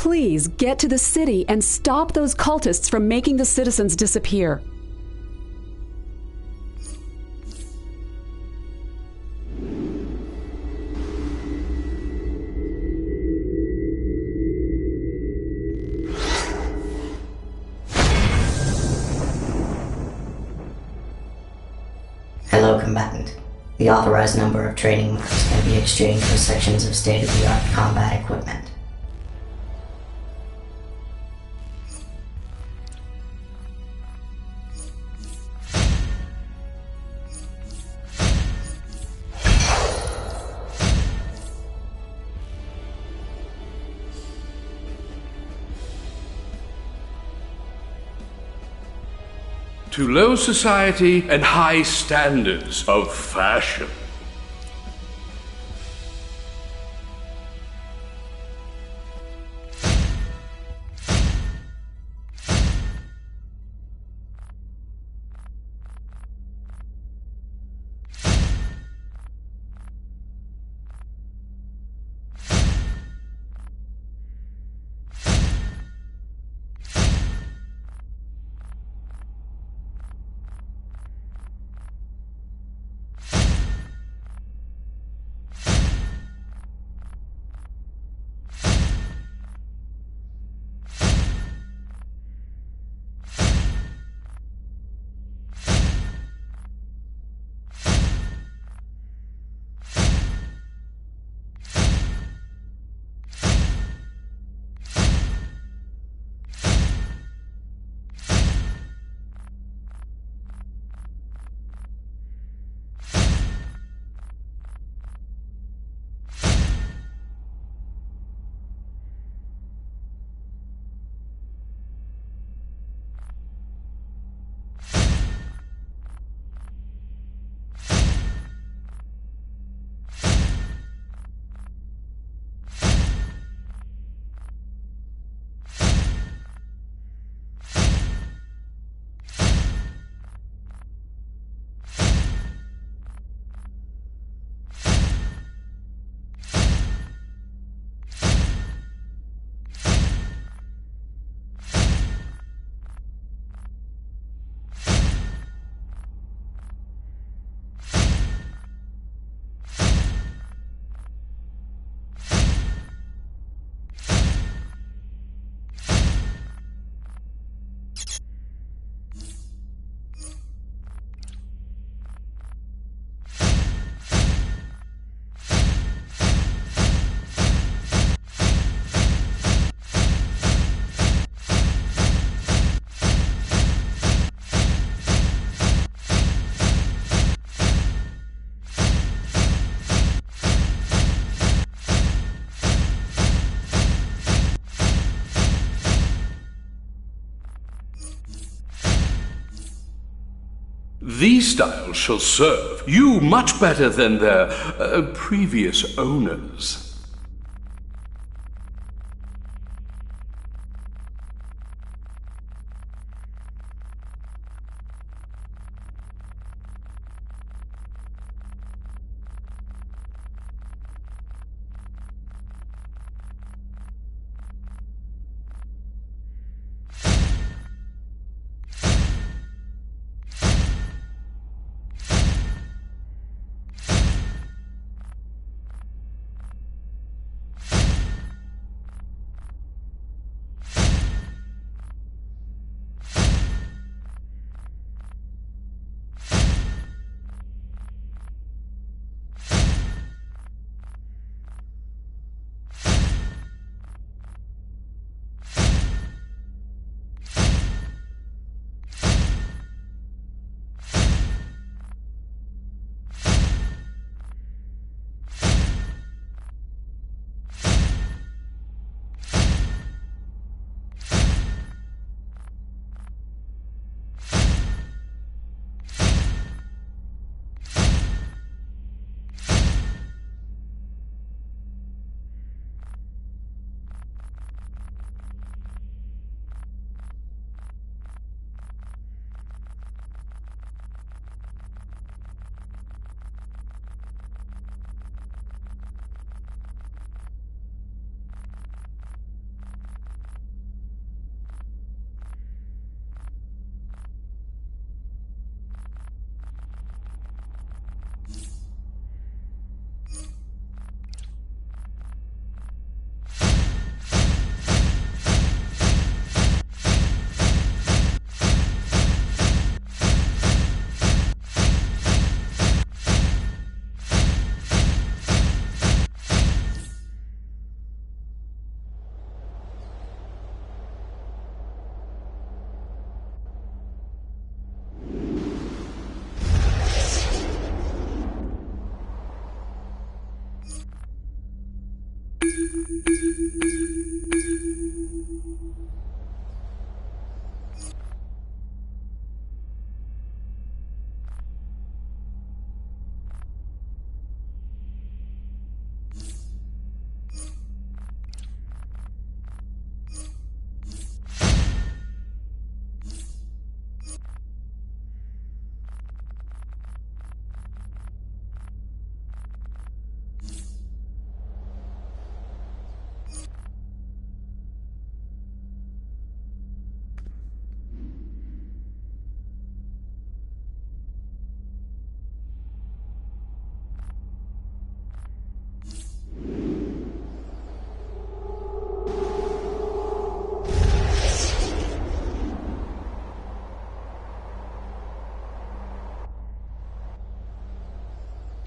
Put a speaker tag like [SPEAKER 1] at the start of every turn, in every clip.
[SPEAKER 1] please get to the city and stop those cultists from making the citizens disappear?
[SPEAKER 2] Hello, combatant. The authorized number of training marks can be exchanged for sections of state-of-the-art combat equipment.
[SPEAKER 3] To low society and high standards of fashion. These styles shall serve you much better than their previous owners.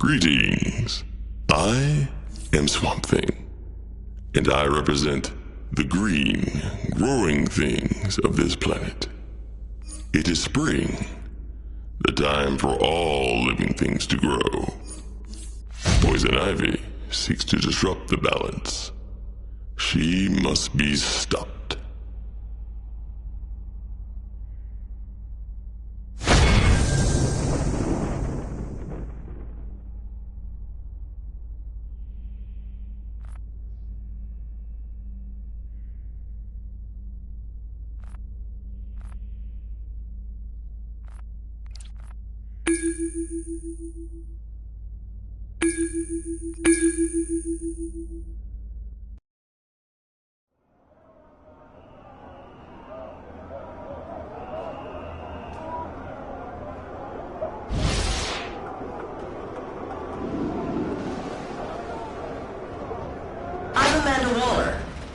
[SPEAKER 4] Greetings. I am Swamp Thing, and I represent the green, growing things of this planet. It is spring, the time for all living things to grow. Poison Ivy seeks to disrupt the balance. She must be stopped.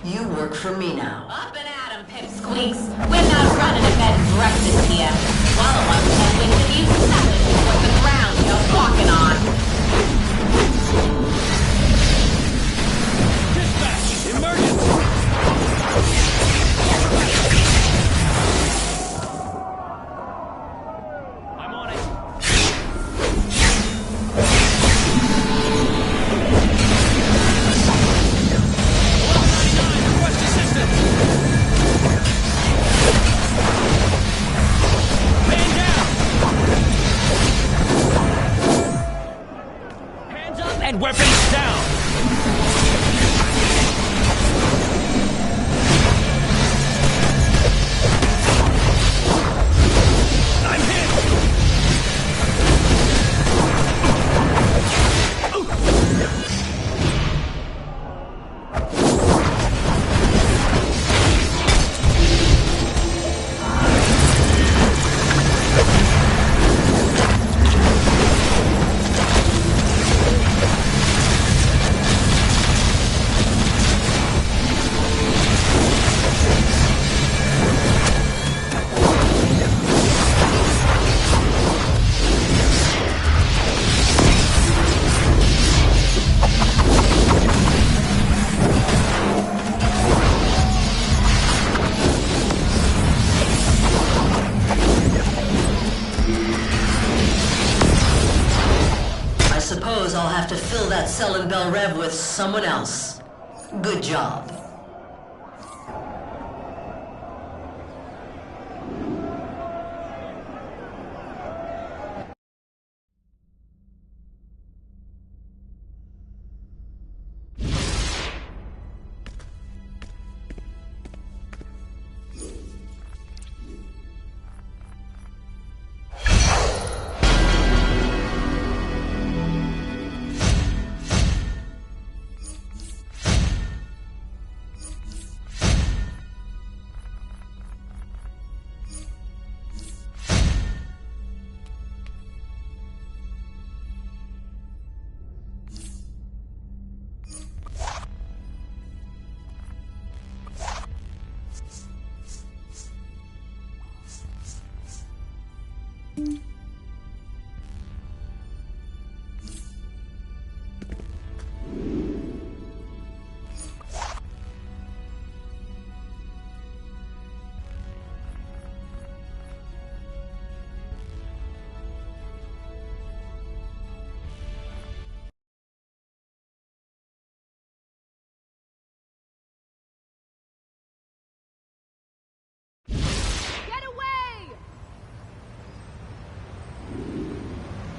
[SPEAKER 5] You work for me now.
[SPEAKER 6] Up and at 'em, pipsqueaks. We're not running a bed and breakfast here. Swallow one can't win with you. Nothing is worth the ground you're walking on.
[SPEAKER 7] Dispatch! Emergency! I'm on it. And weapons down! I'm hit!
[SPEAKER 5] Suppose I'll have to fill that cell in Bel Rev with someone else. Good job.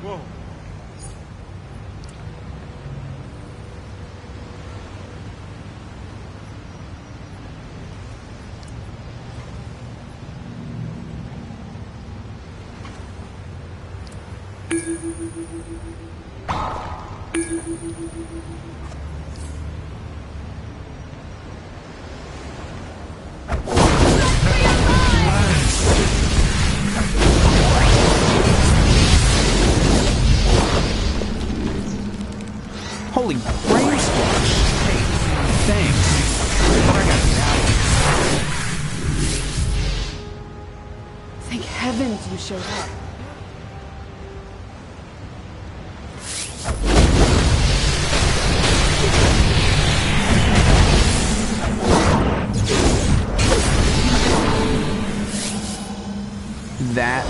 [SPEAKER 5] Whoa. Holy brain squash! Hey, thanks. But I gotta get out of here.
[SPEAKER 1] Thank heavens you showed up.
[SPEAKER 5] That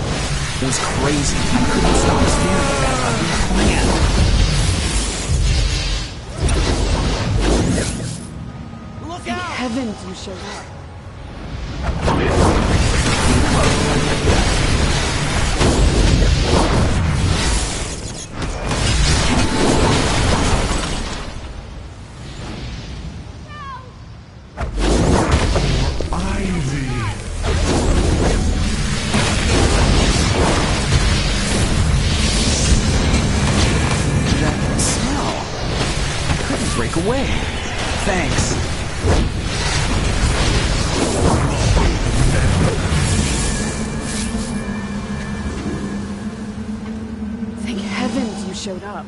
[SPEAKER 5] was crazy. I couldn't stop staring at that ugly plant.
[SPEAKER 7] Look
[SPEAKER 1] Thank
[SPEAKER 7] out!
[SPEAKER 1] heavens you showed up.
[SPEAKER 5] That smell. I couldn't break away. Thanks.
[SPEAKER 1] Thank heavens you showed up.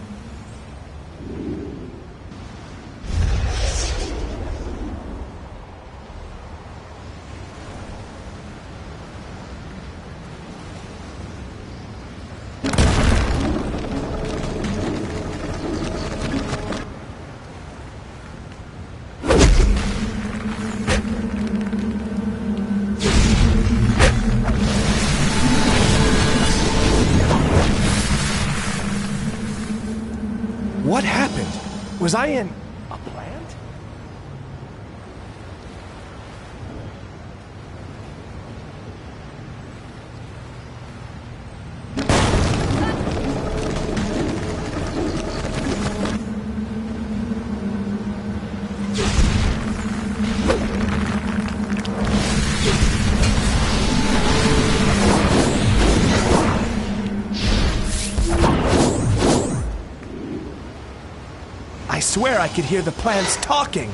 [SPEAKER 8] What happened? Was I in a plant? I swear I could hear the plants talking.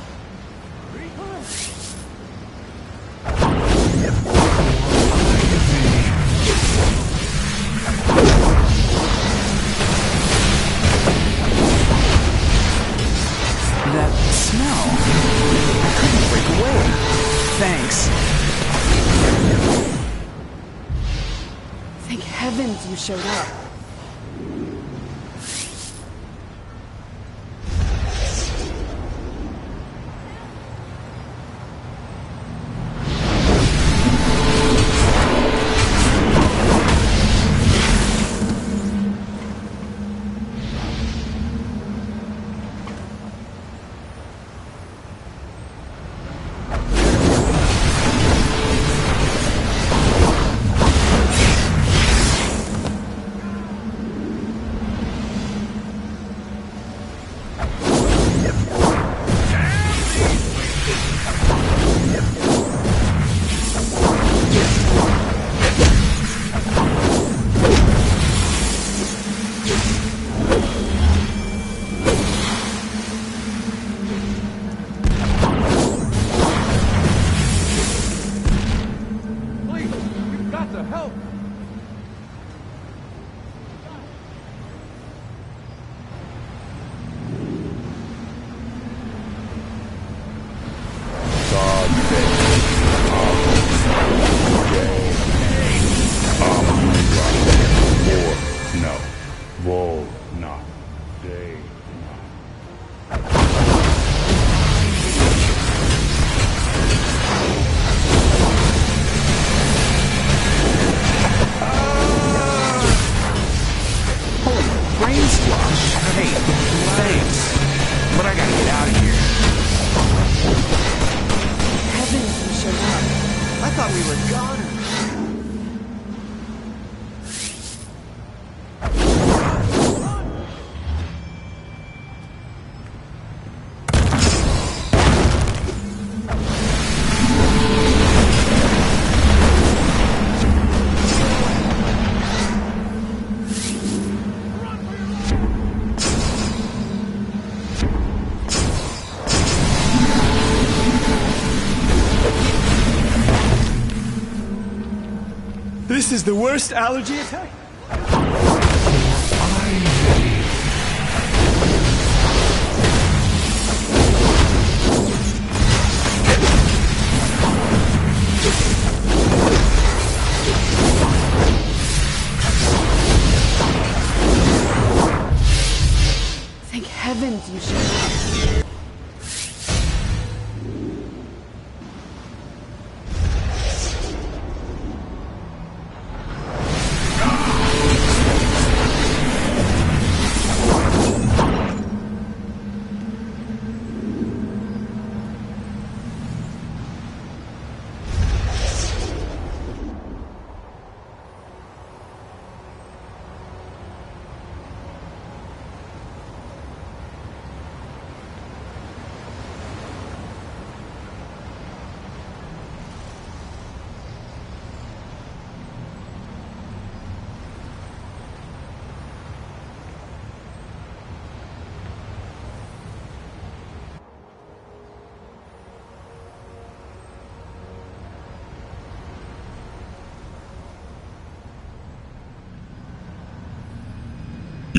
[SPEAKER 5] That smell. I couldn't break away. Thanks.
[SPEAKER 1] Thank heavens you showed up.
[SPEAKER 7] Please, you've got to help!
[SPEAKER 9] No. Whoa, not. Day.
[SPEAKER 5] Brain squash. Hey, thanks. But I gotta get out of here.
[SPEAKER 1] Heavens you showed up.
[SPEAKER 8] I thought we were goners. This is the worst allergy attack.
[SPEAKER 1] Thank heavens you showed up.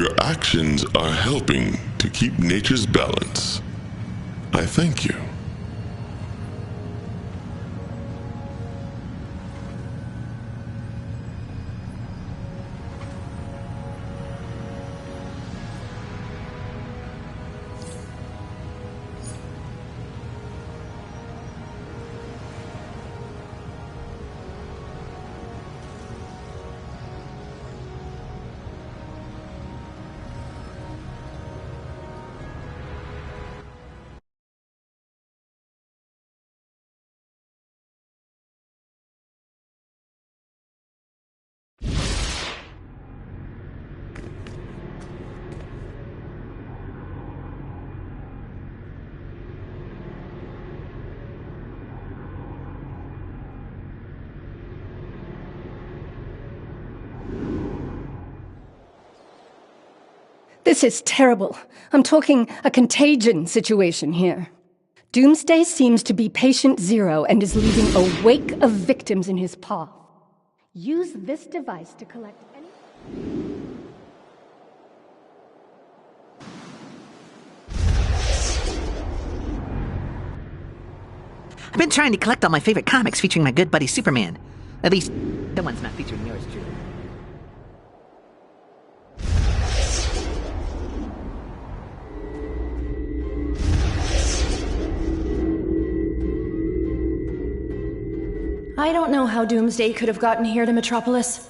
[SPEAKER 4] Your actions are helping to keep nature's balance. I thank you.
[SPEAKER 10] This is terrible. I'm talking a contagion situation here. Doomsday seems to be patient zero and is leaving a wake of victims in his path. Use this device to collect any...
[SPEAKER 11] I've been trying to collect all my favorite comics featuring my good buddy Superman. At least, the ones not featuring yours, truly.
[SPEAKER 12] I don't know how Doomsday could have gotten here to Metropolis.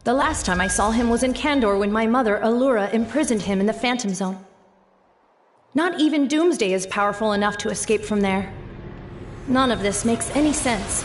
[SPEAKER 12] The last time I saw him was in Kandor when my mother, Allura, imprisoned him in the Phantom Zone. Not even Doomsday is powerful enough to escape from there. None of this makes any sense.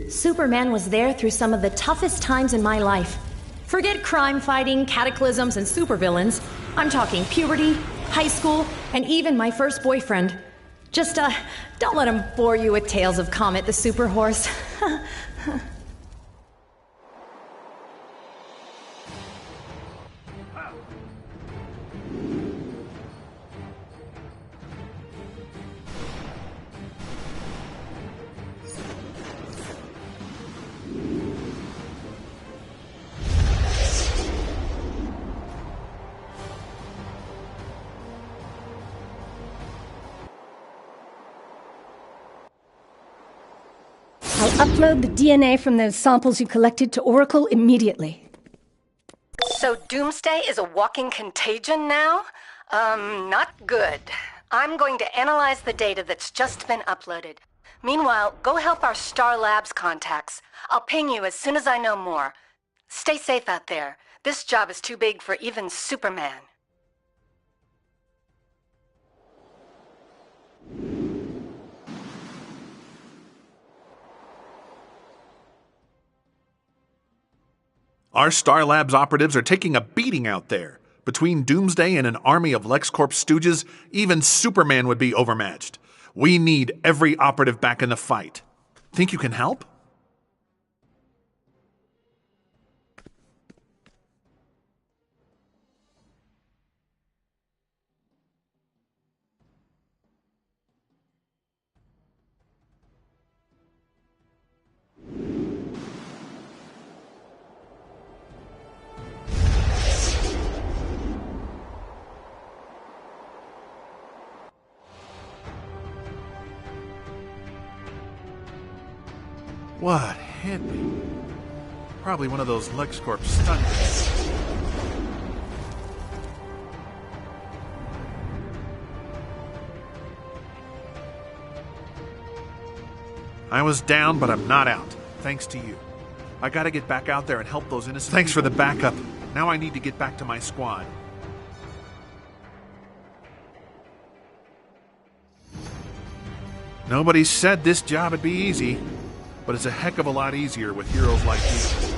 [SPEAKER 12] Superman was there through some of the toughest times in my life. Forget crime fighting, cataclysms, and supervillains. I'm talking puberty, high school, and even my first boyfriend. Just, don't let him bore you with tales of Comet the Super Horse.
[SPEAKER 10] Upload the DNA from those samples you collected to Oracle immediately.
[SPEAKER 13] So Doomsday is a walking contagion now? Not good. I'm going to analyze the data that's just been uploaded. Meanwhile, go help our Star Labs contacts. I'll ping you as soon as I know more. Stay safe out there. This job is too big for even Superman.
[SPEAKER 5] Our Star Labs operatives are taking a beating out there. Between Doomsday and an army of LexCorp stooges, even Superman would be overmatched. We need every operative back in the fight. Think you can help? What hit me? Probably one of those LexCorp stunts. I was down, but I'm not out. Thanks to you. I gotta get back out there and help those innocent Thanks people. For the backup. Now I need to get back to my squad. Nobody said this job would be easy, but it's a heck of a lot easier with heroes like you.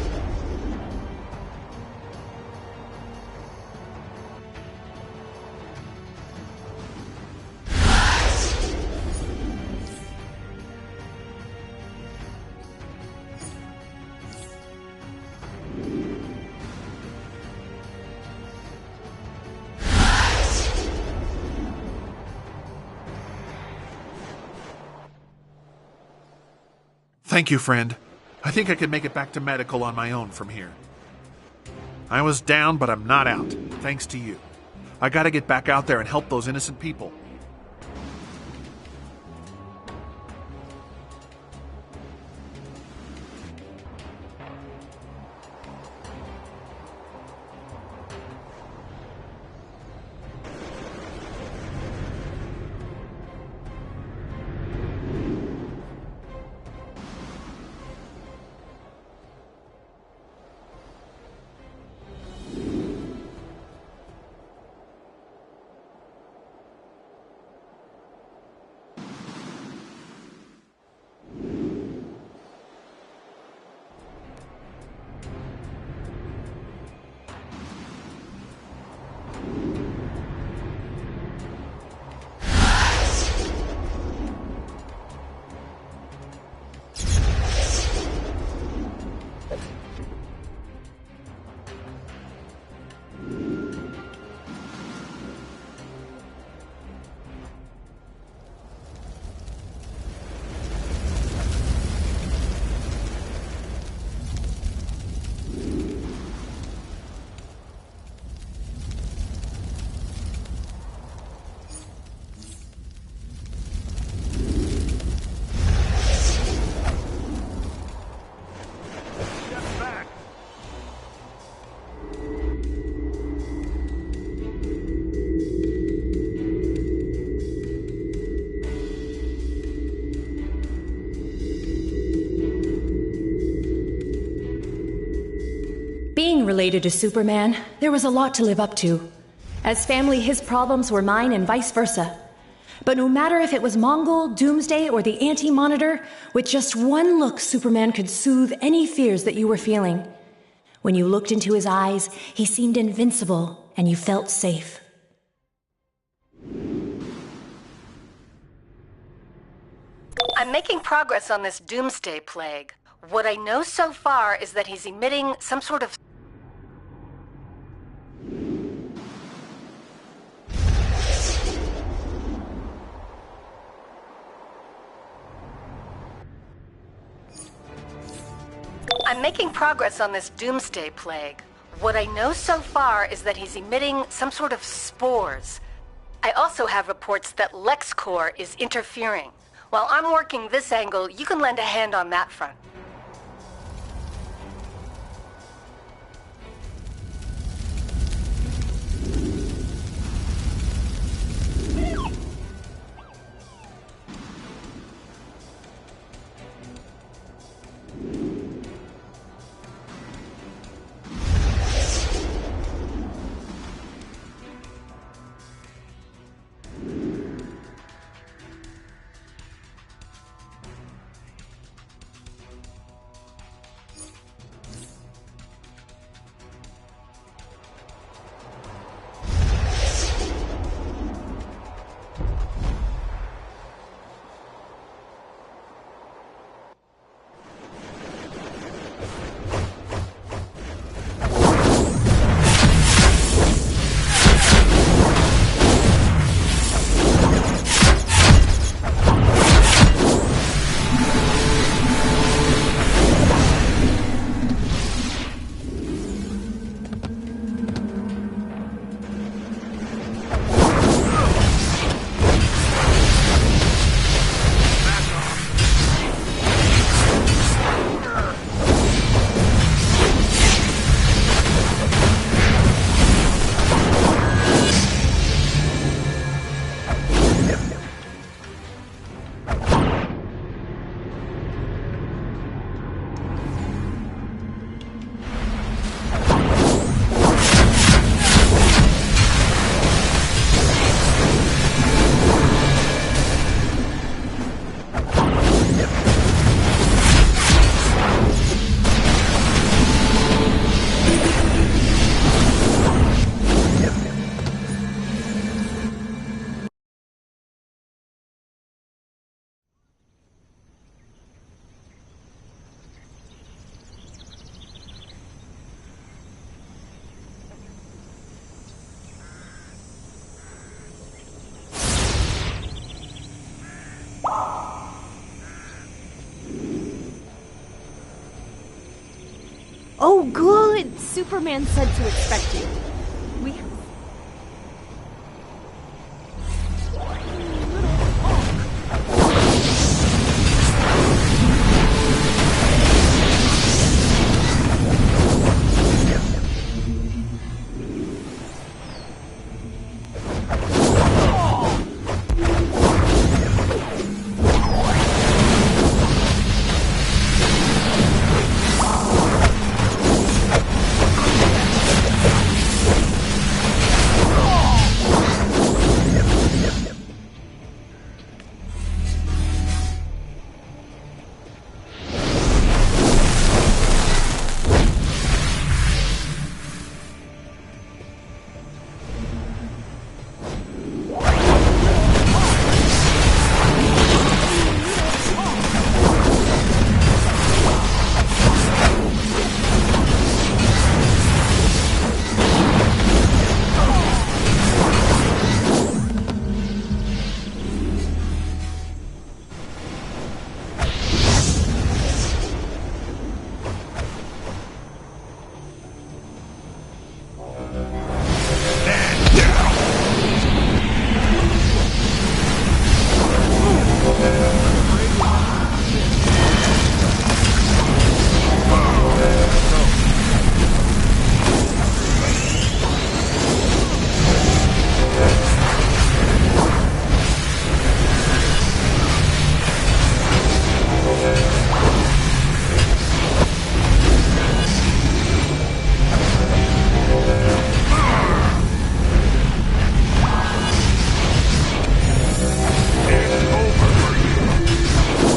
[SPEAKER 5] Thank you, friend. I think I can make it back to medical on my own from here. I was down, but I'm not out, thanks to you. I gotta get back out there and help those innocent people.
[SPEAKER 12] Being related to Superman, there was a lot to live up to. As family, his problems were mine and vice versa. But no matter if it was Mongol, Doomsday, or the Anti-Monitor, with just one look, Superman could soothe any fears that you were feeling. When you looked into his eyes, he seemed invincible, and you felt safe.
[SPEAKER 13] I'm making progress on this Doomsday plague. What I know so far is that he's emitting some sort of... I'm making progress on this Doomsday plague. What I know so far is that he's emitting some sort of spores. I also have reports that LexCorp is interfering. While I'm working this angle, you can lend a hand on that front.
[SPEAKER 14] Oh, good! Superman said to expect you. We...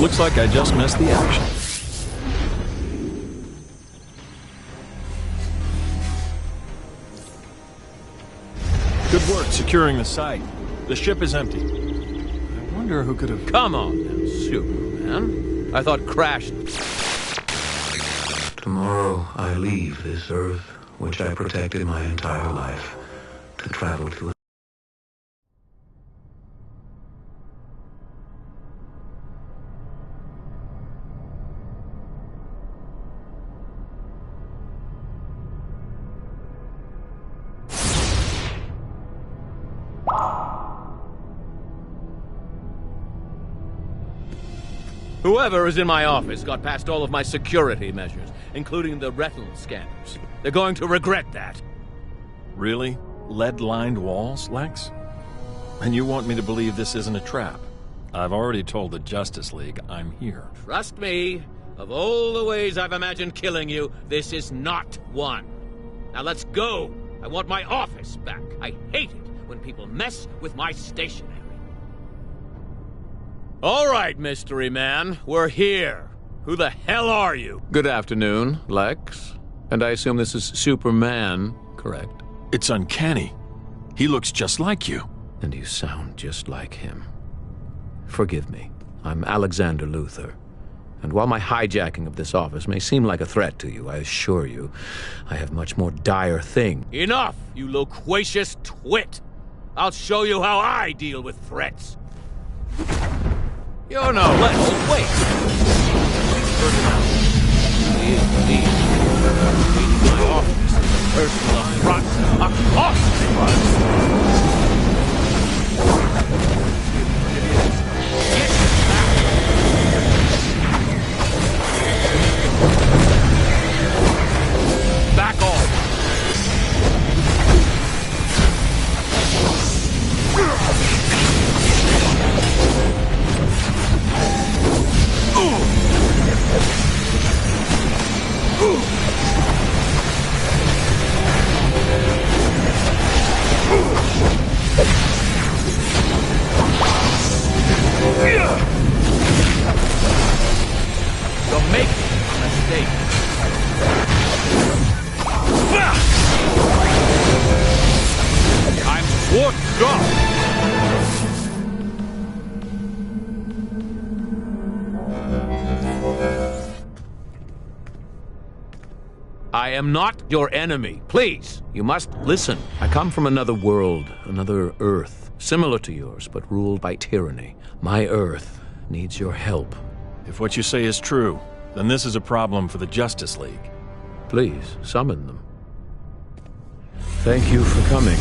[SPEAKER 15] Looks like I just missed the action. Good work securing the site. The ship is empty. I wonder who could have...
[SPEAKER 16] Come on now, Superman. I thought Crash...
[SPEAKER 17] Tomorrow I leave this Earth, which I protected my entire life, to travel to
[SPEAKER 16] Whoever is in my office got past all of my security measures, including the retinal scanners. They're going to regret that.
[SPEAKER 15] Really? Lead-lined walls, Lex? And you want me to believe this isn't a trap? I've already told the Justice League I'm here.
[SPEAKER 16] Trust me, of all the ways I've imagined killing you, this is not one. Now let's go. I want my office back. I hate it when people mess with my stationery. All right, mystery man, we're here. Who the hell are you? Good afternoon, Lex. And I assume this is Superman, correct?
[SPEAKER 15] It's uncanny. He looks just like you.
[SPEAKER 16] And you sound just like him. Forgive me. I'm Alexander Luthor. And while my hijacking of this office may seem like a threat to you, I assure you, I have much more dire thing. Enough, you loquacious twit! I'll show you how I deal with threats. You're no less. Wait! Indeed. My office, personal affront, a cost. Back off! You're making a mistake. I'm Schwartz. I am not your enemy. Please, you must listen. I come from another world, another Earth, similar to yours, but ruled by tyranny. My Earth needs your help.
[SPEAKER 15] If what you say is true, then this is a problem for the Justice League.
[SPEAKER 16] Please, summon them. Thank you for coming.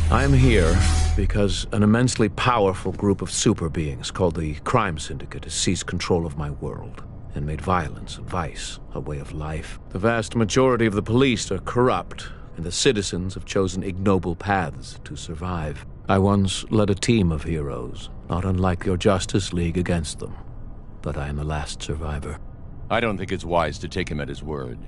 [SPEAKER 16] I'm here because an immensely powerful group of super beings called the Crime Syndicate has seized control of my world and made violence and vice a way of life. The vast majority of the police are corrupt, and the citizens have chosen ignoble paths to survive. I once led a team of heroes, not unlike your Justice League, against them. But I am the last survivor.
[SPEAKER 18] I don't think it's wise to take him at his word.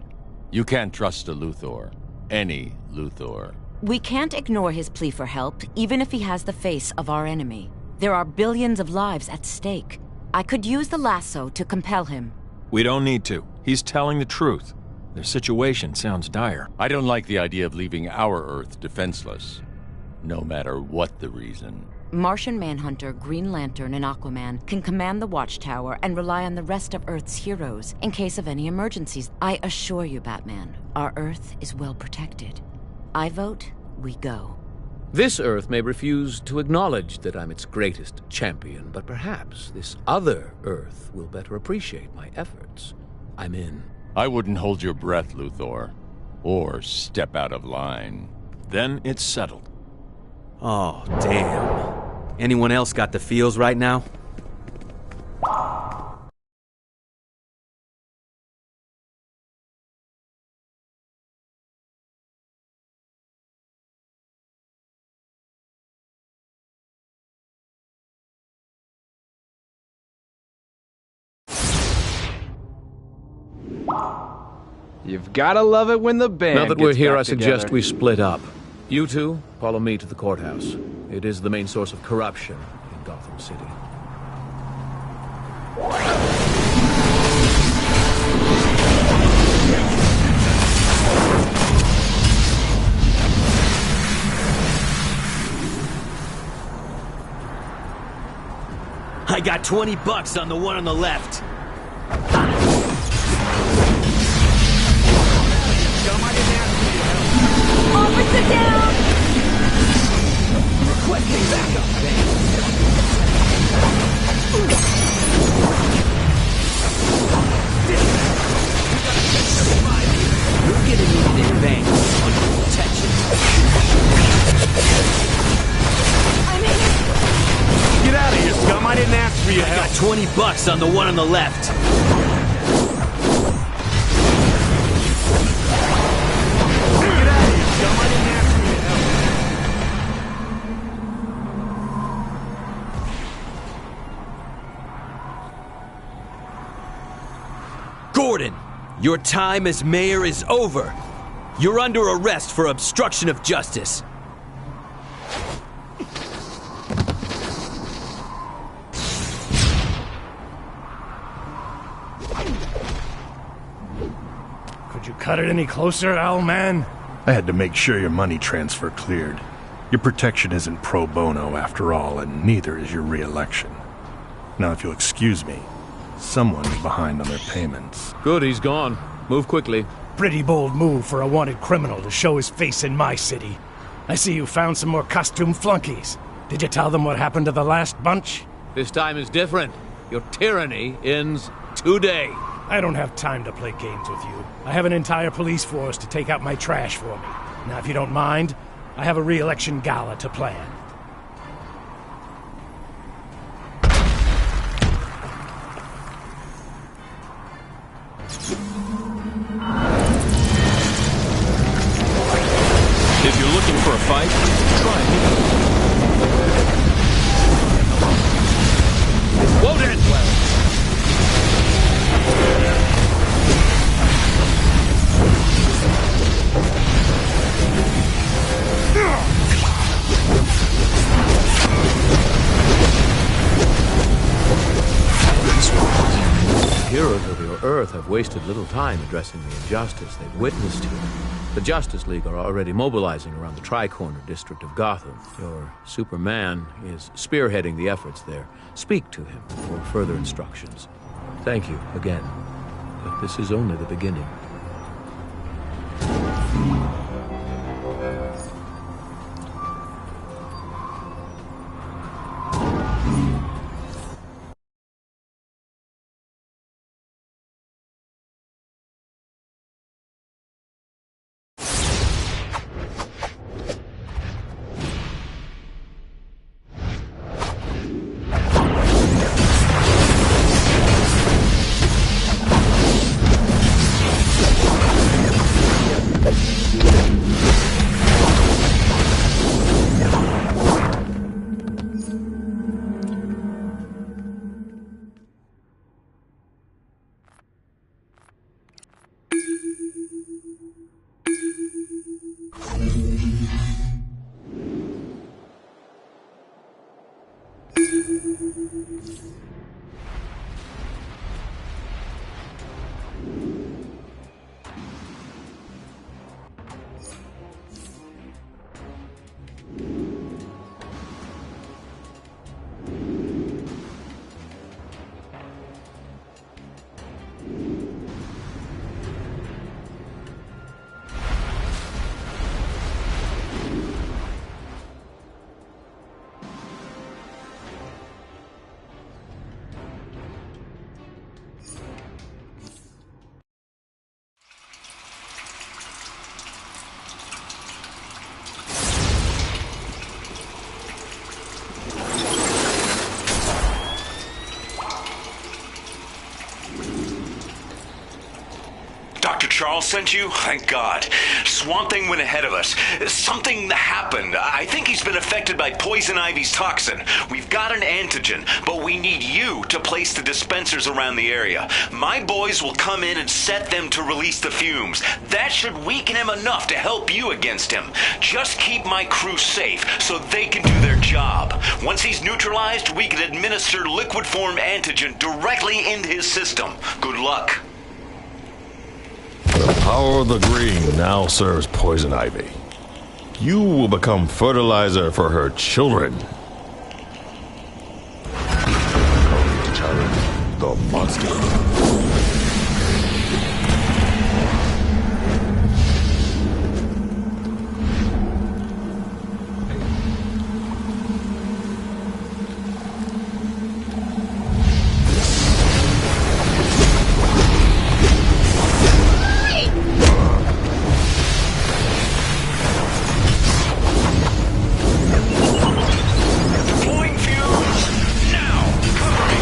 [SPEAKER 18] You can't trust a Luthor. Any Luthor.
[SPEAKER 19] We can't ignore his plea for help, even if he has the face of our enemy. There are billions of lives at stake. I could use the lasso to compel him.
[SPEAKER 15] We don't need to. He's telling the truth. Their situation sounds dire.
[SPEAKER 18] I don't like the idea of leaving our Earth defenseless, no matter what the reason.
[SPEAKER 19] Martian Manhunter, Green Lantern, and Aquaman can command the Watchtower and rely on the rest of Earth's heroes in case of any emergencies. I assure you, Batman, our Earth is well protected. I vote, we go.
[SPEAKER 16] This Earth may refuse to acknowledge that I'm its greatest champion, but perhaps this other Earth will better appreciate my efforts. I'm in.
[SPEAKER 18] I wouldn't hold your breath, Luthor, or step out of line.
[SPEAKER 15] Then it's settled.
[SPEAKER 20] Oh, damn. Anyone else got the feels right now?
[SPEAKER 7] You've gotta love it when the band
[SPEAKER 16] Now that we're
[SPEAKER 7] gets
[SPEAKER 16] here,
[SPEAKER 7] back
[SPEAKER 16] I suggest
[SPEAKER 7] together.
[SPEAKER 16] we split up. You two, follow me to the courthouse. It is the main source of corruption in Gotham City.
[SPEAKER 20] I got $20 on the one on the left.
[SPEAKER 14] Officer down!
[SPEAKER 20] Requesting backup, thanks. We're gonna need an bank under protection.
[SPEAKER 14] I'm in.
[SPEAKER 20] Get out of here, scum. I didn't ask for your help. I got $20 on the one on the left. Gordon, your time as mayor is over. You're under arrest for obstruction of justice.
[SPEAKER 8] Could you cut it any closer, owl man?
[SPEAKER 9] I had to make sure your money transfer cleared. Your protection isn't pro bono after all, and neither is your re-election. Now, if you'll excuse me, someone's behind on their payments.
[SPEAKER 16] Good, he's gone. Move quickly.
[SPEAKER 8] Pretty bold move for a wanted criminal to show his face in my city. I see you found some more costume flunkies. Did you tell them what happened to the last bunch?
[SPEAKER 16] This time is different. Your tyranny ends today.
[SPEAKER 8] I don't have time to play games with you. I have an entire police force to take out my trash for me. Now, if you don't mind, I have a re-election gala to plan.
[SPEAKER 15] If you're looking for a fight, try me.
[SPEAKER 16] Won't end well. The heroes of your Earth have wasted little time addressing the injustice they've witnessed here. The Justice League are already mobilizing around the Tri-Corner district of Gotham. Your Superman is spearheading the efforts there. Speak to him for further instructions. Thank you again, but this is only the beginning.
[SPEAKER 21] Charles sent you? Thank God. Swamp Thing went ahead of us. Something happened. I think he's been affected by Poison Ivy's toxin. We've got an antigen, but we need you to place the dispensers around the area. My boys will come in and set them to release the fumes. That should weaken him enough to help you against him. Just keep my crew safe so they can do their job. Once he's neutralized, we can administer liquid form antigen directly into his system. Good luck.
[SPEAKER 22] The power of the green now serves Poison Ivy. You will become fertilizer for her children. The monster.
[SPEAKER 21] Deploying fuse now. Cover me.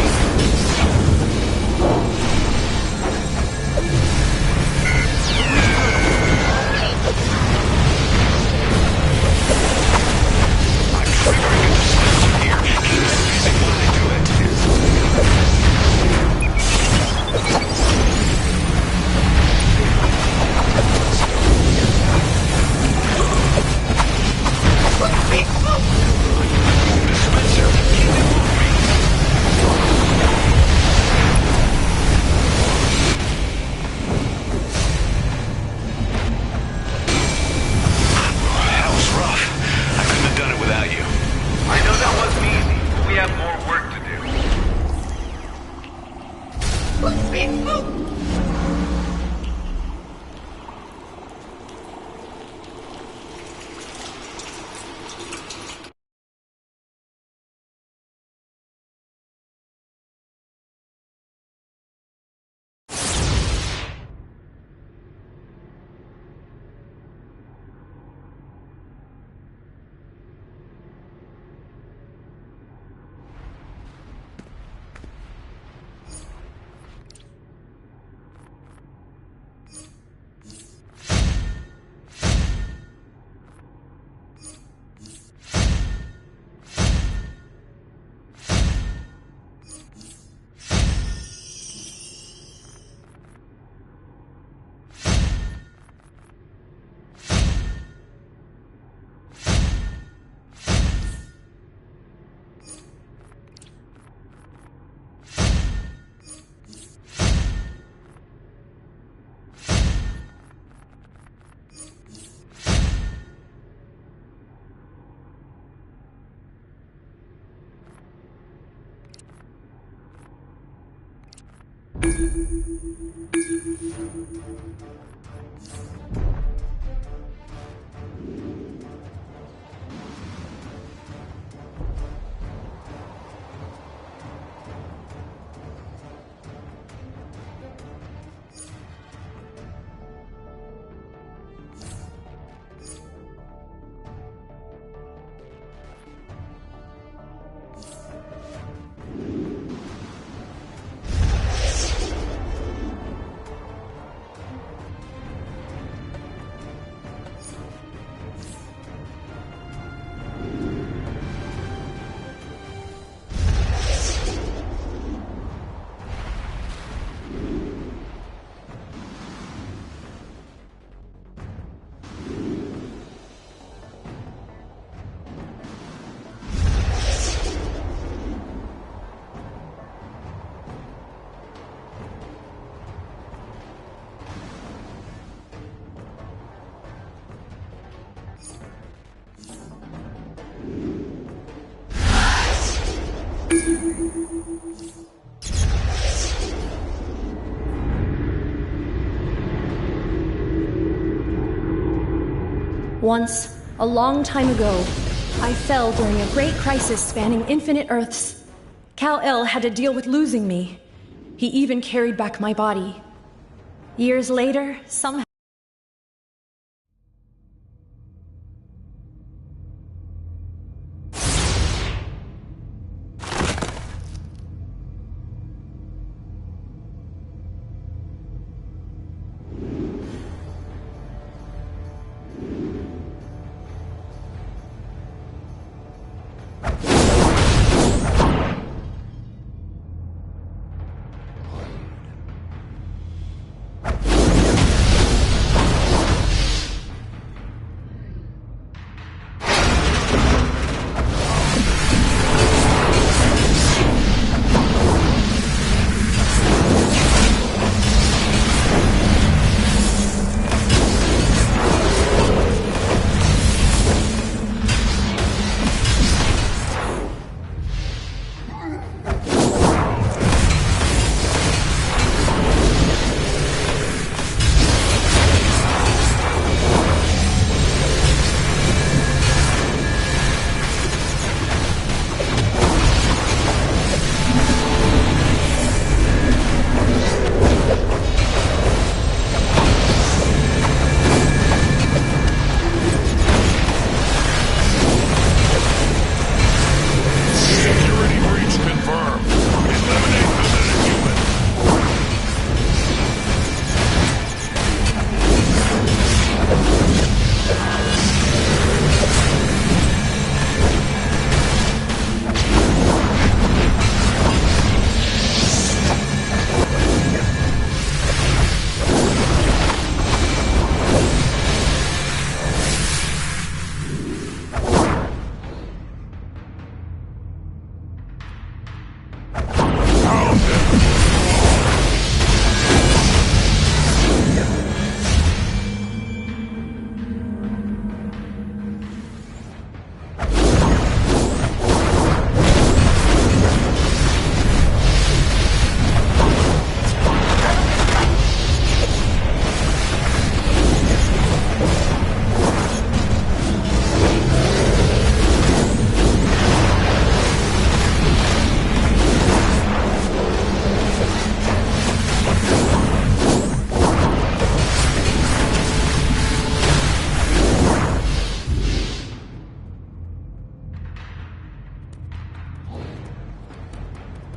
[SPEAKER 12] Once, a long time ago, I fell during a great crisis spanning infinite Earths. Kal-El had to deal with losing me. He even carried back my body. Years later, somehow...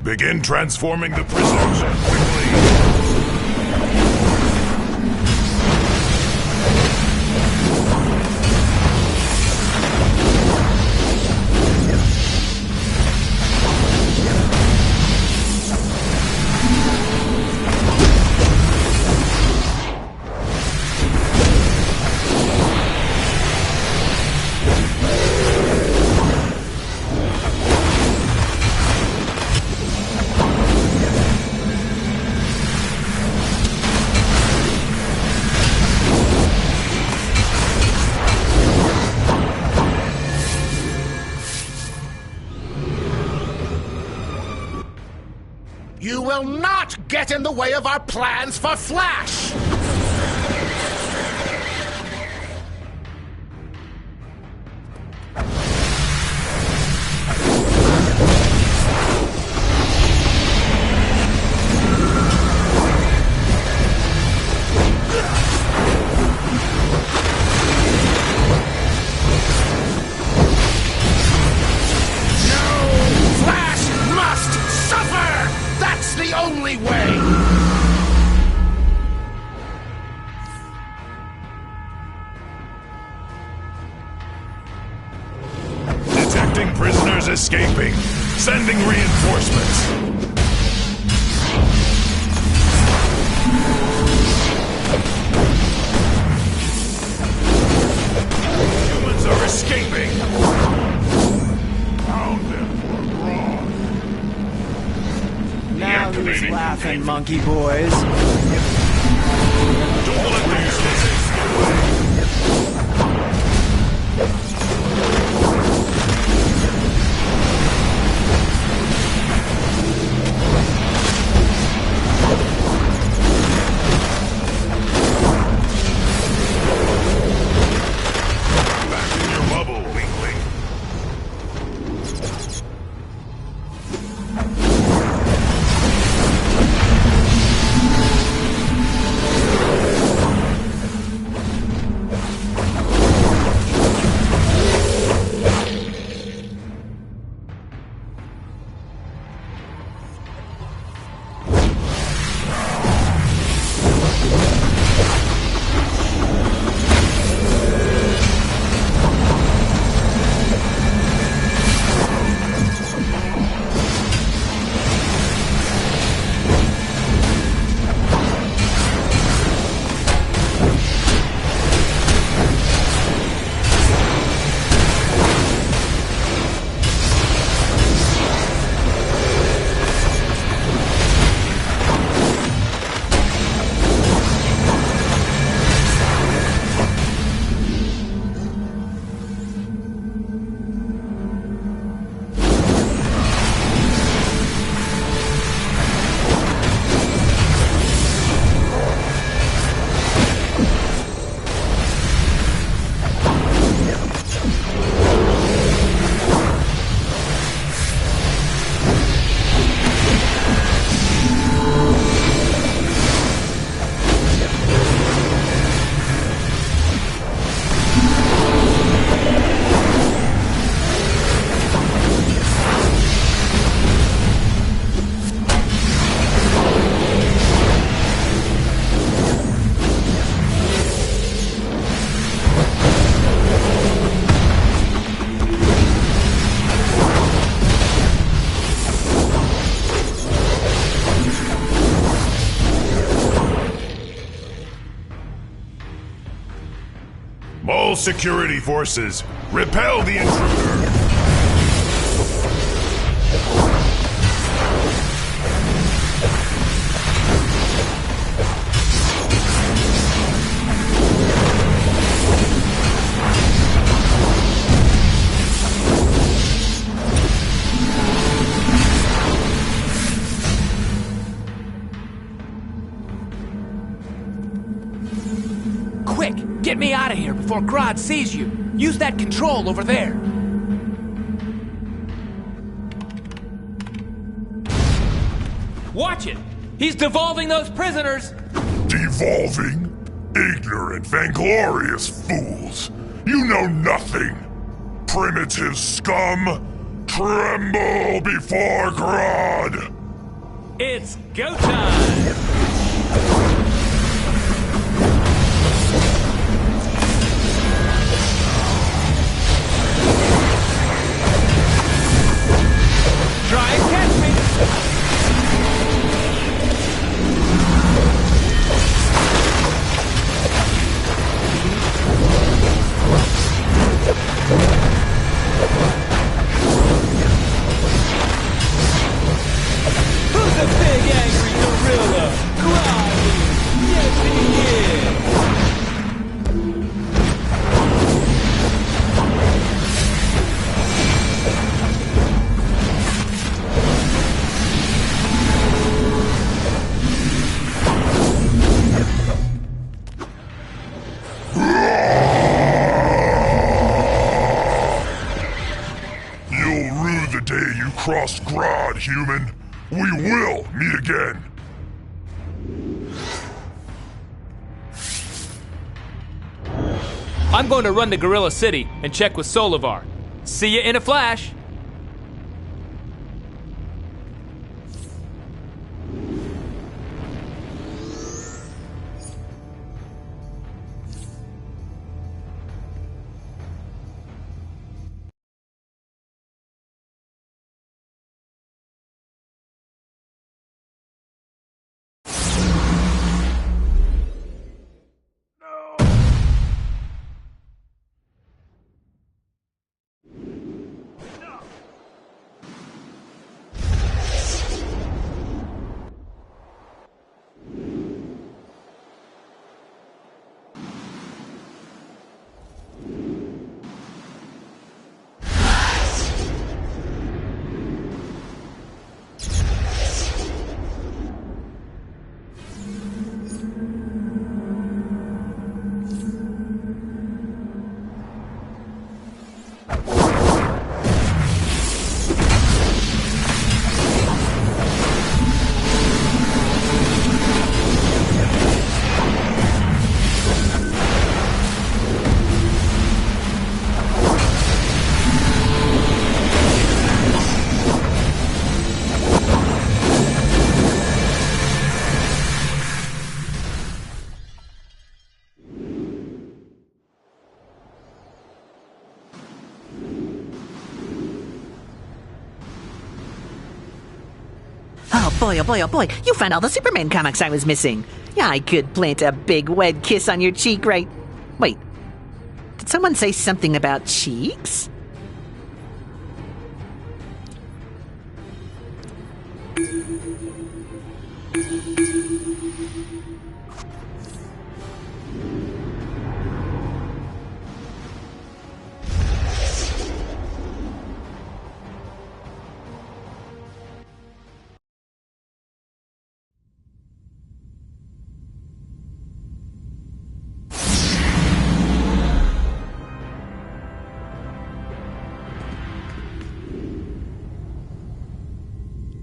[SPEAKER 2] Begin transforming the prisoners quickly.
[SPEAKER 3] will not get in the way of our plans for Flash! The only way!
[SPEAKER 2] Detecting prisoners escaping. Sending reinforcements. Humans are escaping. Found them.
[SPEAKER 6] Now who's laughing, monkey boys?
[SPEAKER 2] Don't let these physics get away. Back in your bubble, weakling. All security forces, repel the intruder!
[SPEAKER 6] Quick, get me out of here before Grodd sees you. Use that control over there. Watch it! He's devolving those prisoners!
[SPEAKER 2] Devolving? Ignorant, vainglorious fools! You know nothing! Primitive scum! Tremble before Grodd!
[SPEAKER 6] It's go time! Try and catch me! Who's the big angry gorilla?
[SPEAKER 2] double-crossed Grodd, human. We will meet again.
[SPEAKER 6] I'm going to run to Gorilla City and check with Solivar. See you in a flash.
[SPEAKER 11] Oh boy, oh boy, you found all the Superman comics I was missing. Yeah, I could plant a big wet kiss on your cheek right... Wait, did someone say something about cheeks?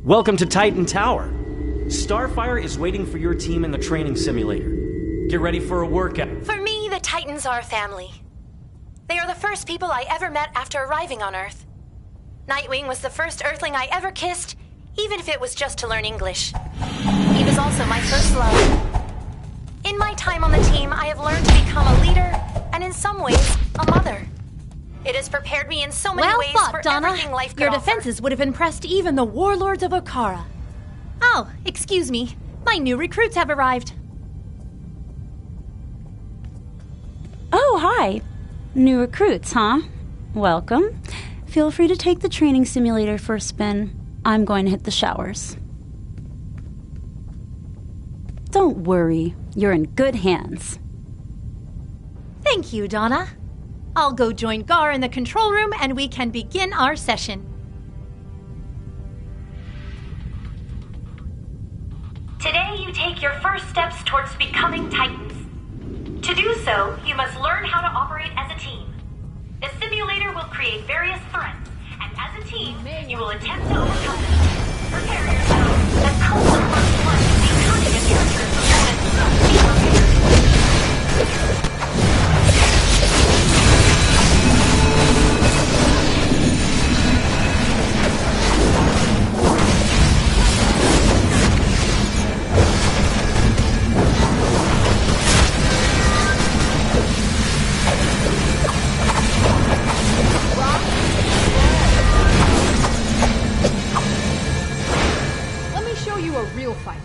[SPEAKER 1] Welcome to Titan Tower. Starfire is waiting for your team in the training simulator. Get ready for a workout.
[SPEAKER 12] For me, the Titans are family. They are the first people I ever met after arriving on Earth. Nightwing was the first Earthling I ever kissed, even if it was just to learn English. He was also my first love. In my time on the team, I have learned to become a leader, and in some ways, a mother. It has prepared me in so many ways for everything life could
[SPEAKER 4] Your
[SPEAKER 12] offer.
[SPEAKER 4] defenses would have impressed even the warlords of Okara.
[SPEAKER 12] Oh, excuse me. My new recruits have arrived.
[SPEAKER 23] Oh, hi. New recruits, huh? Welcome. Feel free to take the training simulator for a spin. I'm going to hit the showers. Don't worry. You're in good hands.
[SPEAKER 4] Thank you, Donna. I'll go join Gar in the control room and we can begin our session.
[SPEAKER 24] Today you take your first steps towards becoming Titans. To do so, you must learn how to operate as a team. The simulator will create various threats, and as a team, you will attempt to overcome them. Prepare yourselves. The cult of first blood will be cunning and treacherous opponents, so be prepared.
[SPEAKER 4] Let me show you a real fight.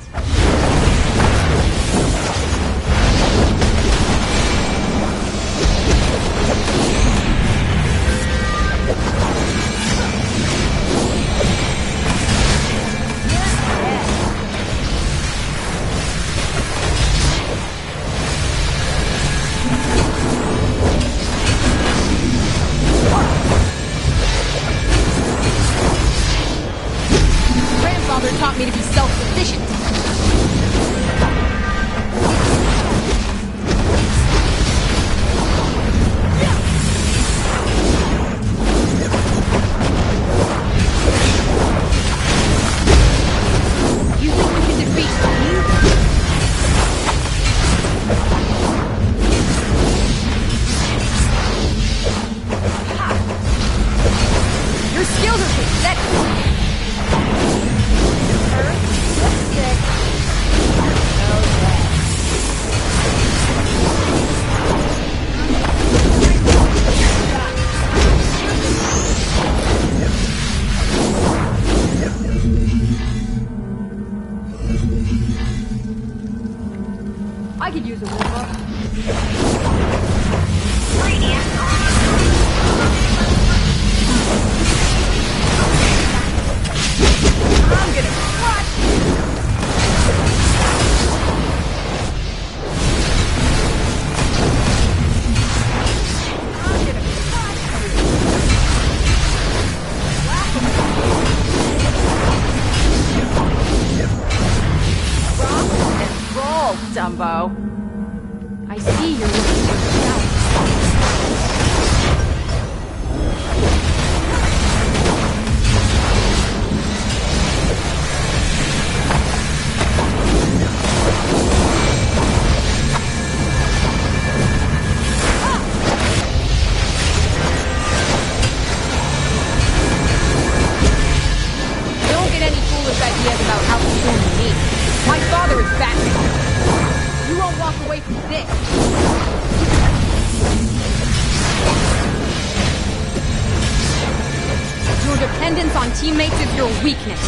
[SPEAKER 5] dependence on teammates is your weakness.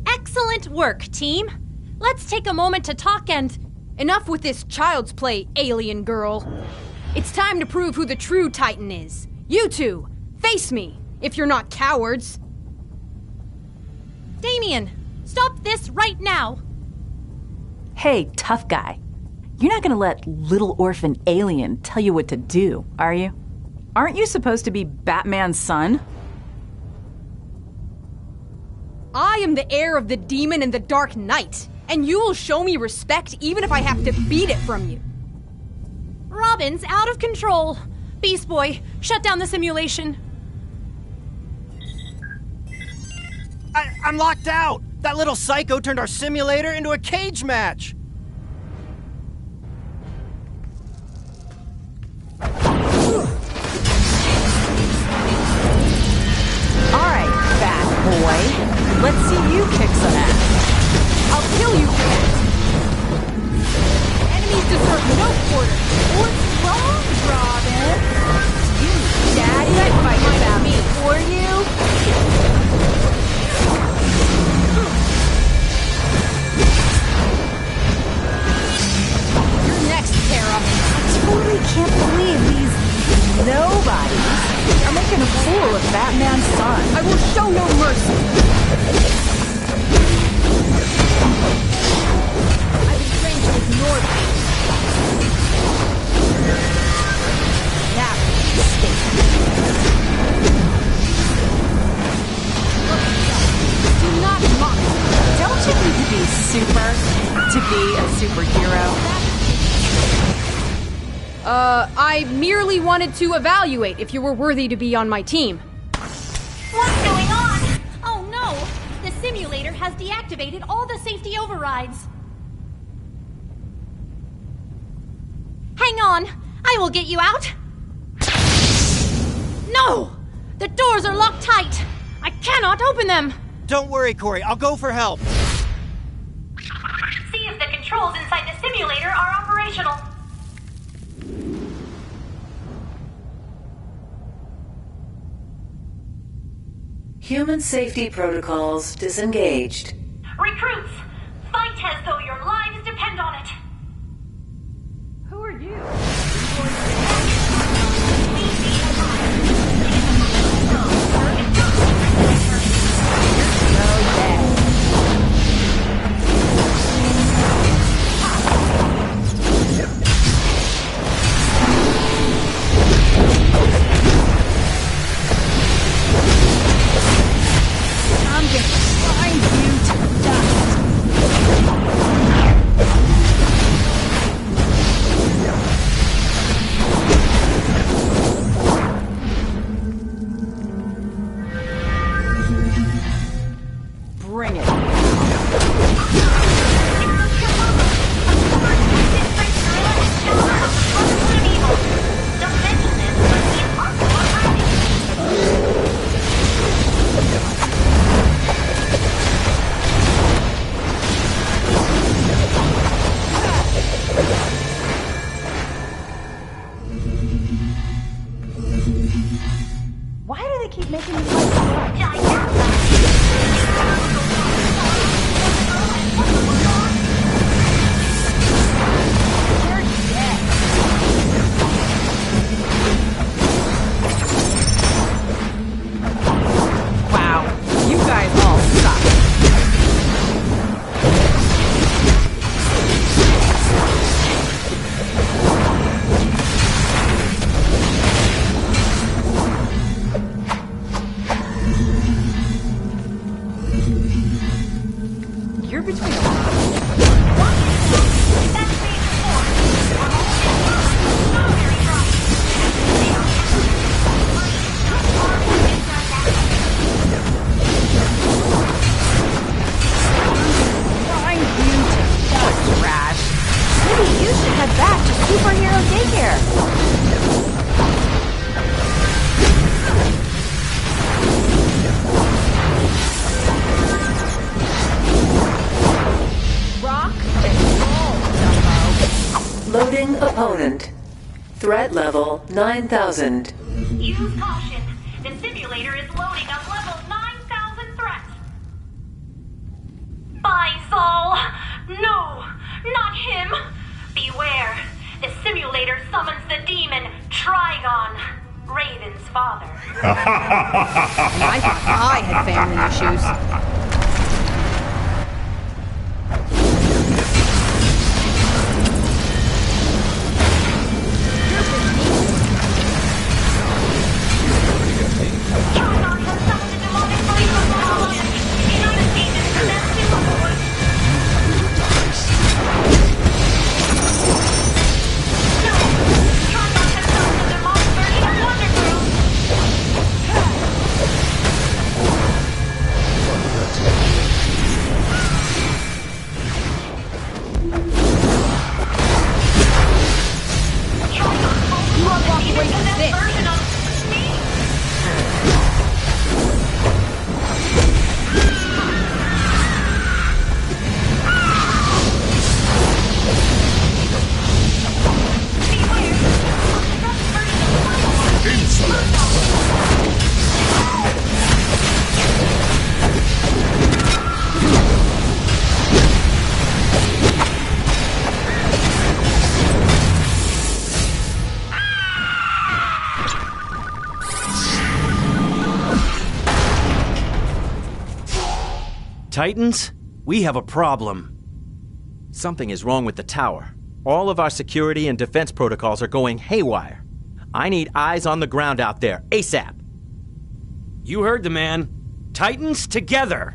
[SPEAKER 4] Excellent work, team. Let's take a moment to talk and...
[SPEAKER 5] Enough with this child's play, alien girl. It's time to prove who the true Titan is. You two, face me, if you're not cowards.
[SPEAKER 4] Damien, stop this right now!
[SPEAKER 10] Hey, tough guy. You're not gonna let little orphan alien tell you what to do, are you? Aren't you supposed to be Batman's son?
[SPEAKER 5] I am the heir of the demon and the Dark Knight, and you will show me respect even if I have to beat it from you.
[SPEAKER 4] Robin's out of control. Beast Boy, shut down the simulation.
[SPEAKER 13] I'm locked out! That little psycho turned our simulator into a cage match!
[SPEAKER 10] Alright, fat boy. Let's see you kick some ass.
[SPEAKER 5] I'll kill you for that. Enemies deserve no quarter.
[SPEAKER 10] What's wrong, Robin? You daddy fight about me for you?
[SPEAKER 5] You're next, Tara.
[SPEAKER 10] I totally can't believe these nobodies are making a fool of Batman's son.
[SPEAKER 5] I will show no mercy. I've been trained to ignore them. That was a mistake. Do not mock me.
[SPEAKER 10] Don't you need to be super to be a superhero?
[SPEAKER 5] I merely wanted to evaluate if you were worthy to be on my team.
[SPEAKER 4] What's going on? Oh no! The simulator has deactivated all the safety overrides. Hang on! I will get you out! No! The doors are locked tight! I cannot open them!
[SPEAKER 13] Don't worry, Corey. I'll go for help.
[SPEAKER 24] See if the controls inside the simulator are operational.
[SPEAKER 17] Human safety protocols disengaged.
[SPEAKER 24] Recruits, fight as though your lives depend on it.
[SPEAKER 5] Who are you?
[SPEAKER 10] I'm gonna grind you to dust. Bring it. Why do they keep making me fight so much? You're dead. Wow, you guys all suck. You're between a lot. Grind you to dust, Rash. Maybe you should head back to superhero daycare.
[SPEAKER 17] opponent. Threat level 9000.
[SPEAKER 24] Use caution. The simulator is loading a level 9000 threat. Faisal! No! Not him! Beware. The simulator summons the demon, Trigon, Raven's father.
[SPEAKER 5] I thought I had family issues.
[SPEAKER 1] Titans, we have a problem.
[SPEAKER 7] Something is wrong with the tower. All of our security and defense protocols are going haywire. I need eyes on the ground out there, ASAP.
[SPEAKER 1] You heard the man. Titans together!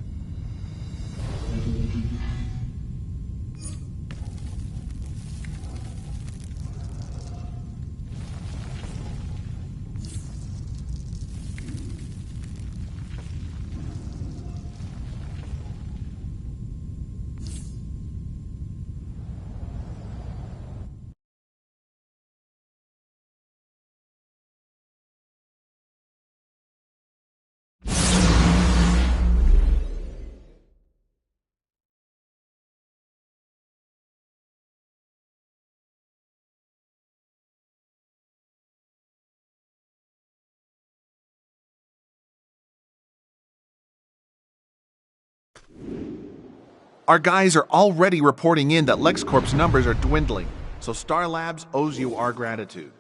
[SPEAKER 14] Our guys are already reporting in that LexCorp's numbers are dwindling, so Star Labs owes you our gratitude.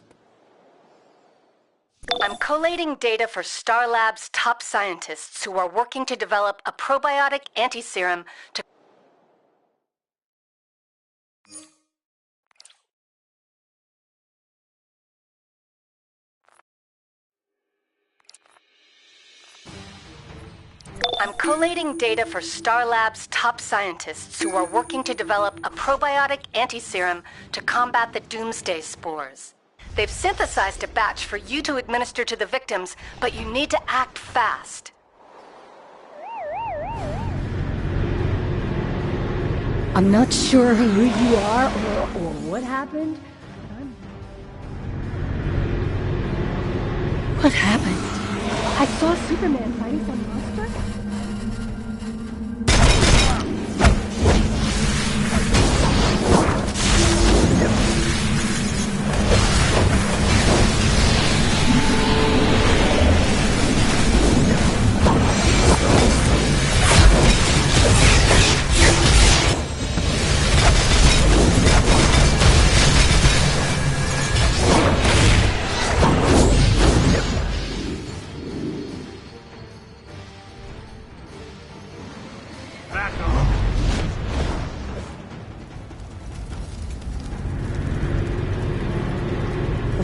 [SPEAKER 18] I'm collating data for Star Labs' top scientists who are working to develop a probiotic anti-serum to... I'm collating data for Star Labs' top scientists who are working to develop a probiotic anti-serum to combat the doomsday spores. They've synthesized a batch for you to administer to the victims, but you need to act fast.
[SPEAKER 19] I'm not sure who you are or what happened. What happened? I saw Superman fighting some monster.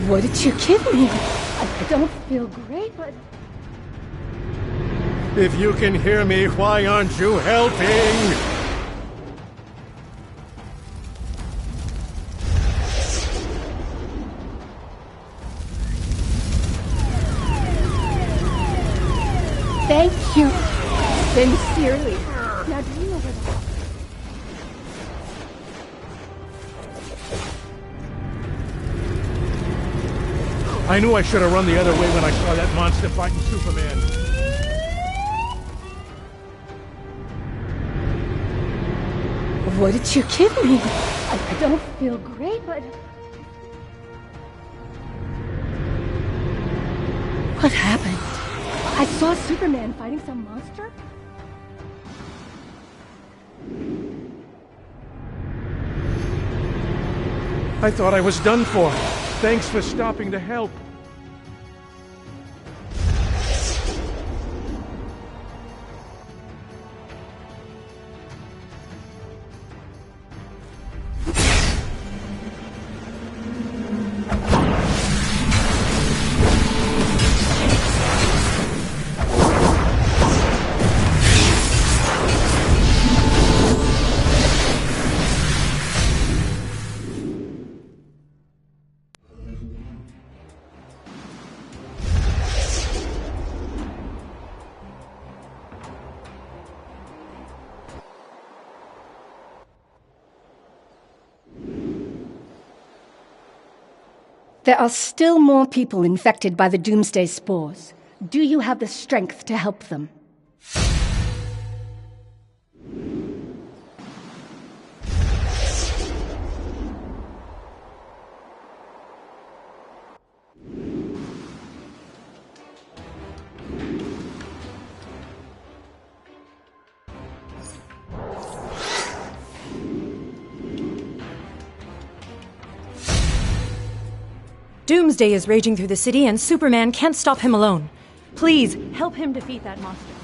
[SPEAKER 19] What did you give me? I don't feel great, but...
[SPEAKER 8] If you can hear me, why aren't you helping?
[SPEAKER 19] Thank you. Sincerely. Now do you know where the...
[SPEAKER 8] I knew I should have run the other way when I saw that monster fighting Superman.
[SPEAKER 19] What did you give me? I don't feel great, but... What happened? I saw Superman fighting some monster?
[SPEAKER 8] I thought I was done for. Thanks for stopping to help.
[SPEAKER 19] There are still more people infected by the Doomsday Spores. Do you have the strength to help them?
[SPEAKER 12] Doomsday is raging through the city, and Superman can't stop him alone. Please, help him defeat that monster.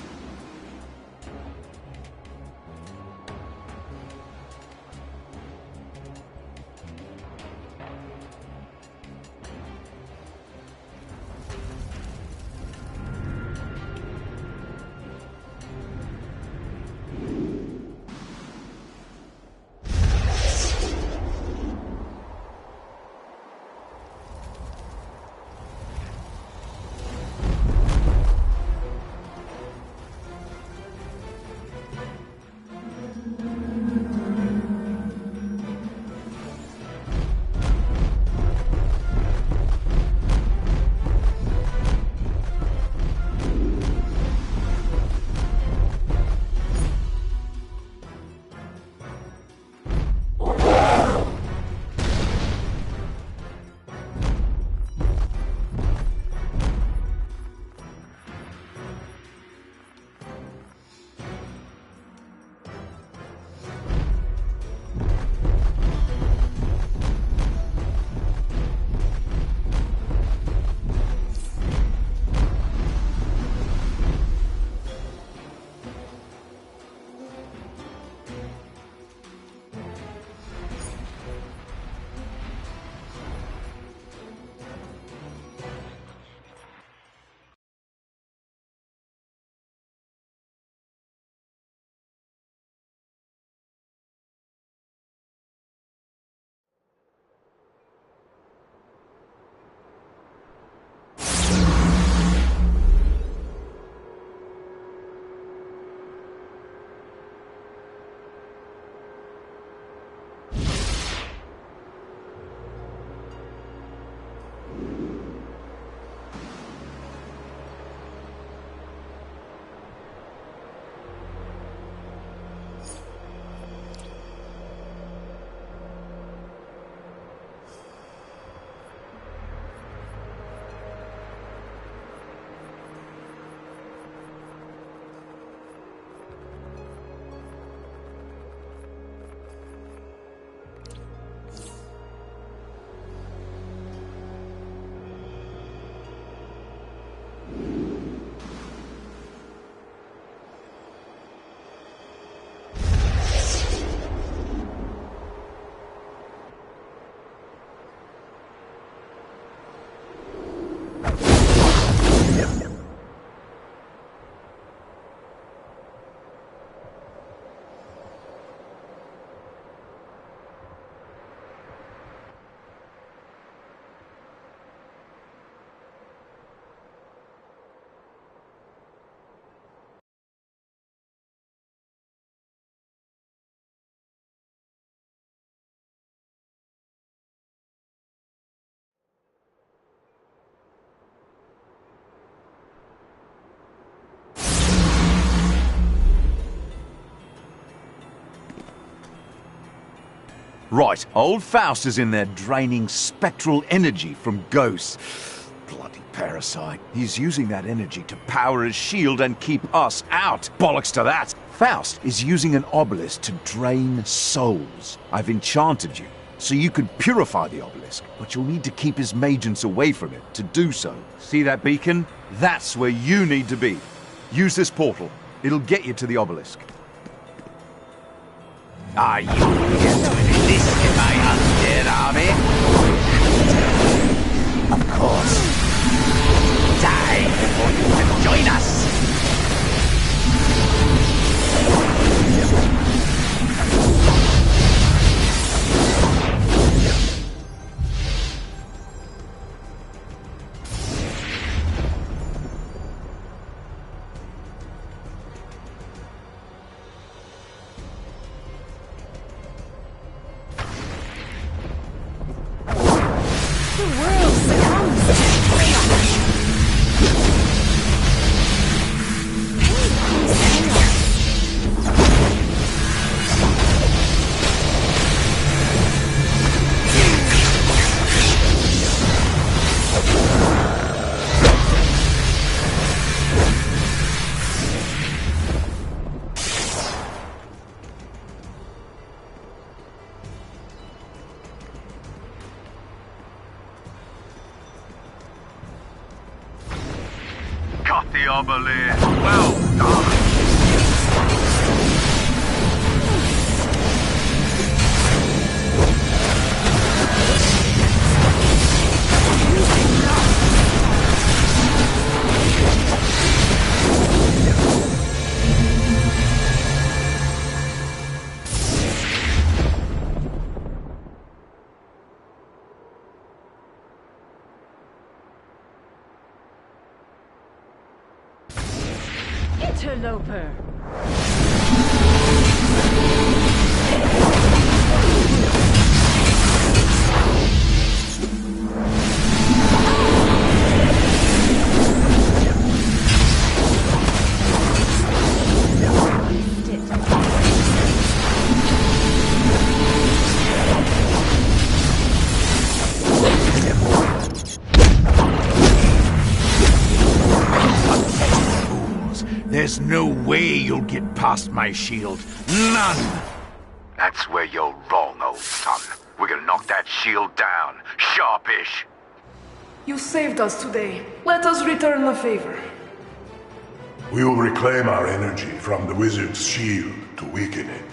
[SPEAKER 9] Right, old Faust is in there draining spectral energy from ghosts. Bloody parasite. He's using that energy to power his shield and keep us out. Bollocks to that. Faust is using an obelisk to drain souls. I've enchanted you, so you can purify the obelisk, but you'll need to keep his magens away from it to do so. See that beacon? That's where you need to be. Use this portal. It'll get you to the obelisk.
[SPEAKER 15] Are you here to enlist my undead army? Of course. Die before you can join us!
[SPEAKER 2] Got the obelisk. Well done.
[SPEAKER 16] Interloper.
[SPEAKER 3] There's no way you'll get past my shield. None!
[SPEAKER 2] That's where you're wrong, old son. We're gonna knock that shield down. Sharpish.
[SPEAKER 20] You saved us today. Let us return the favor.
[SPEAKER 25] We will reclaim our energy from the wizard's shield to weaken it.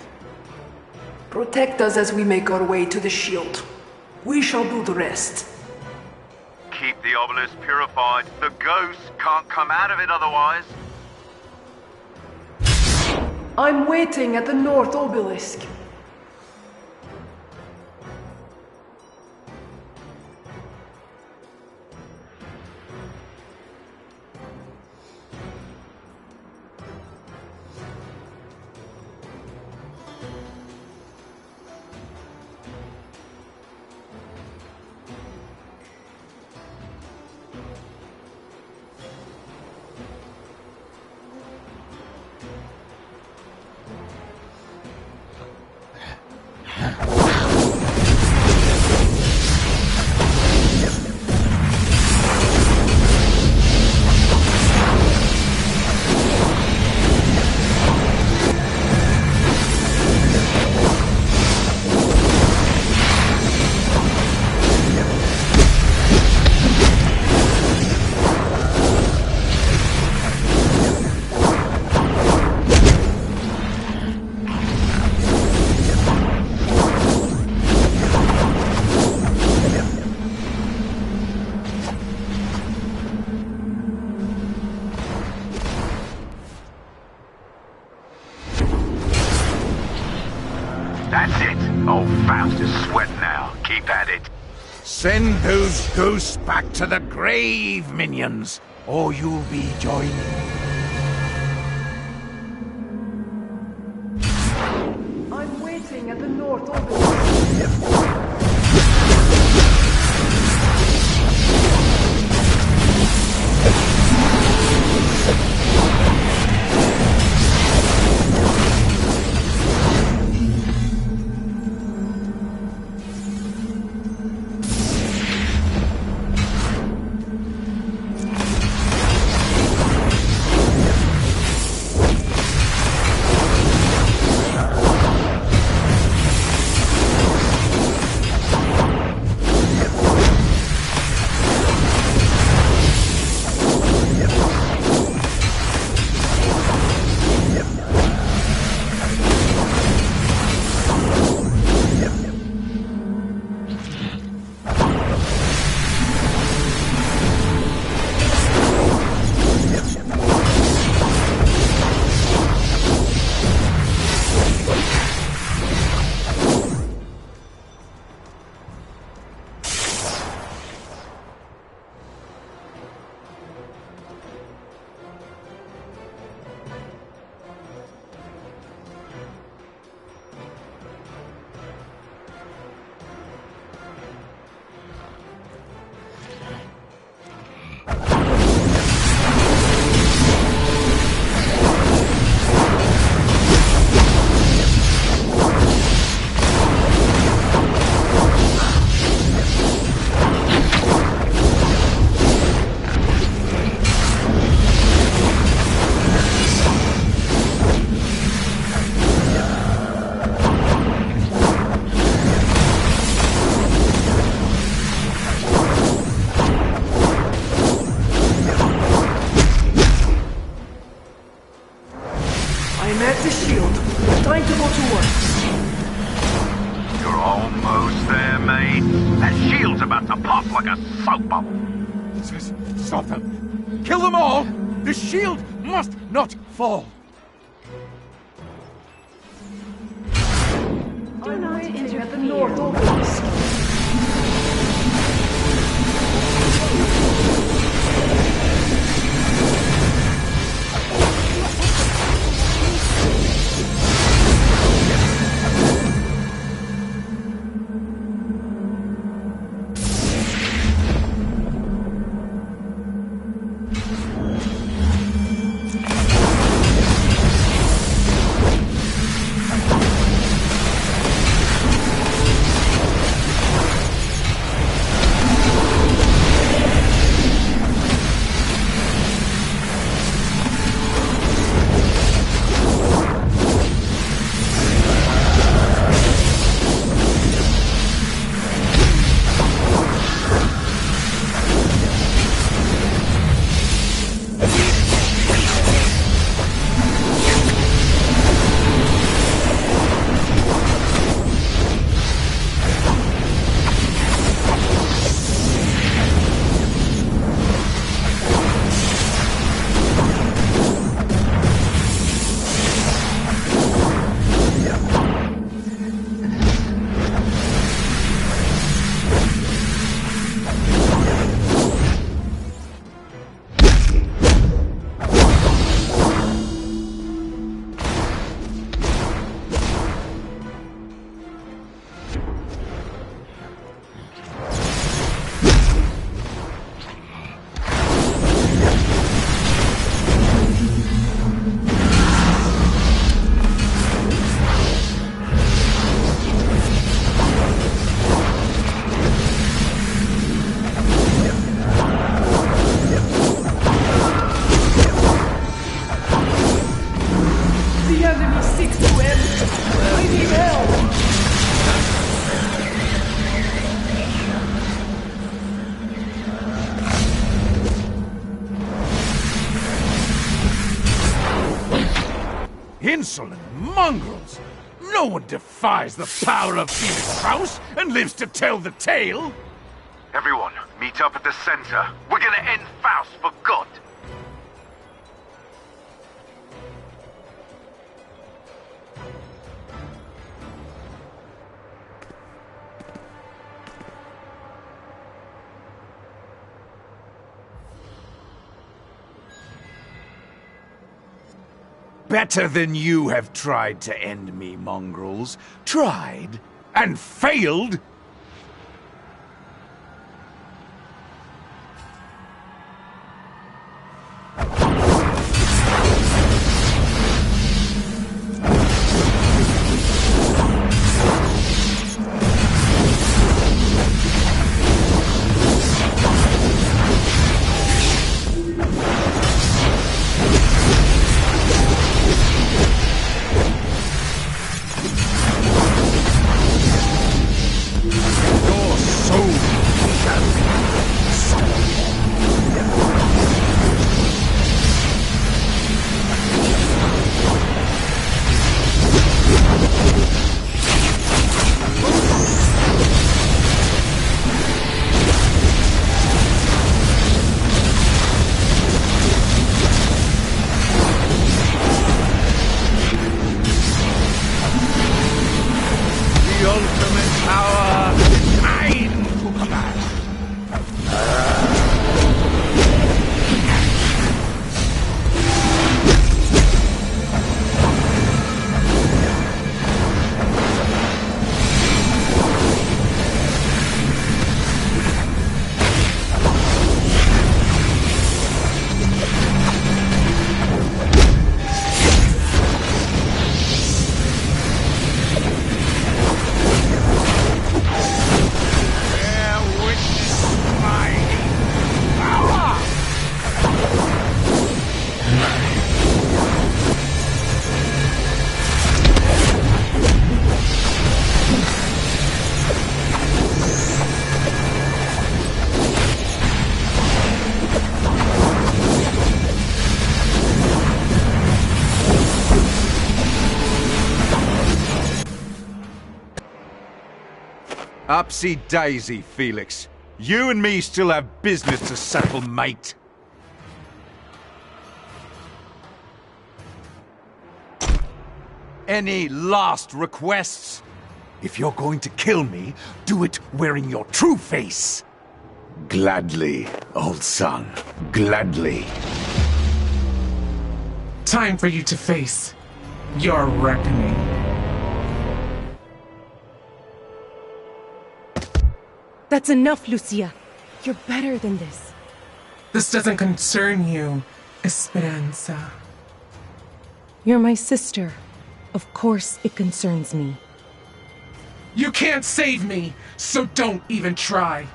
[SPEAKER 20] Protect us as we make our way to the shield. We shall do the rest.
[SPEAKER 2] Keep the obelisk purified. The ghosts can't come out of it otherwise.
[SPEAKER 20] I'm waiting at the North Obelisk.
[SPEAKER 2] That's it. Old Faust is sweating now. Keep at it.
[SPEAKER 3] Send those ghosts back to the grave, minions, or you'll be joining.
[SPEAKER 20] I'm waiting at the North Obelisk.
[SPEAKER 2] pop like a soap bubble.
[SPEAKER 3] Stop them! Kill them all! The shield must not fall!
[SPEAKER 20] Do not enter the north or west.
[SPEAKER 3] Insolent mongrels! No one defies the power of Felix Faust and lives to tell the tale!
[SPEAKER 2] Everyone, meet up at the center. We're gonna end Faust for good.
[SPEAKER 3] Better than you have tried to end me, mongrels. Tried and failed.
[SPEAKER 9] Upsy daisy, Felix.
[SPEAKER 3] You and me still have business to settle, mate. Any last requests? If you're going to kill me, do it wearing your true face.
[SPEAKER 9] Gladly, old son. Gladly.
[SPEAKER 6] Time for you to face your reckoning.
[SPEAKER 11] That's enough, Lucia. You're better than this.
[SPEAKER 6] This doesn't concern you, Esperanza.
[SPEAKER 11] You're my sister. Of course it concerns me.
[SPEAKER 6] You can't save me, so don't even try.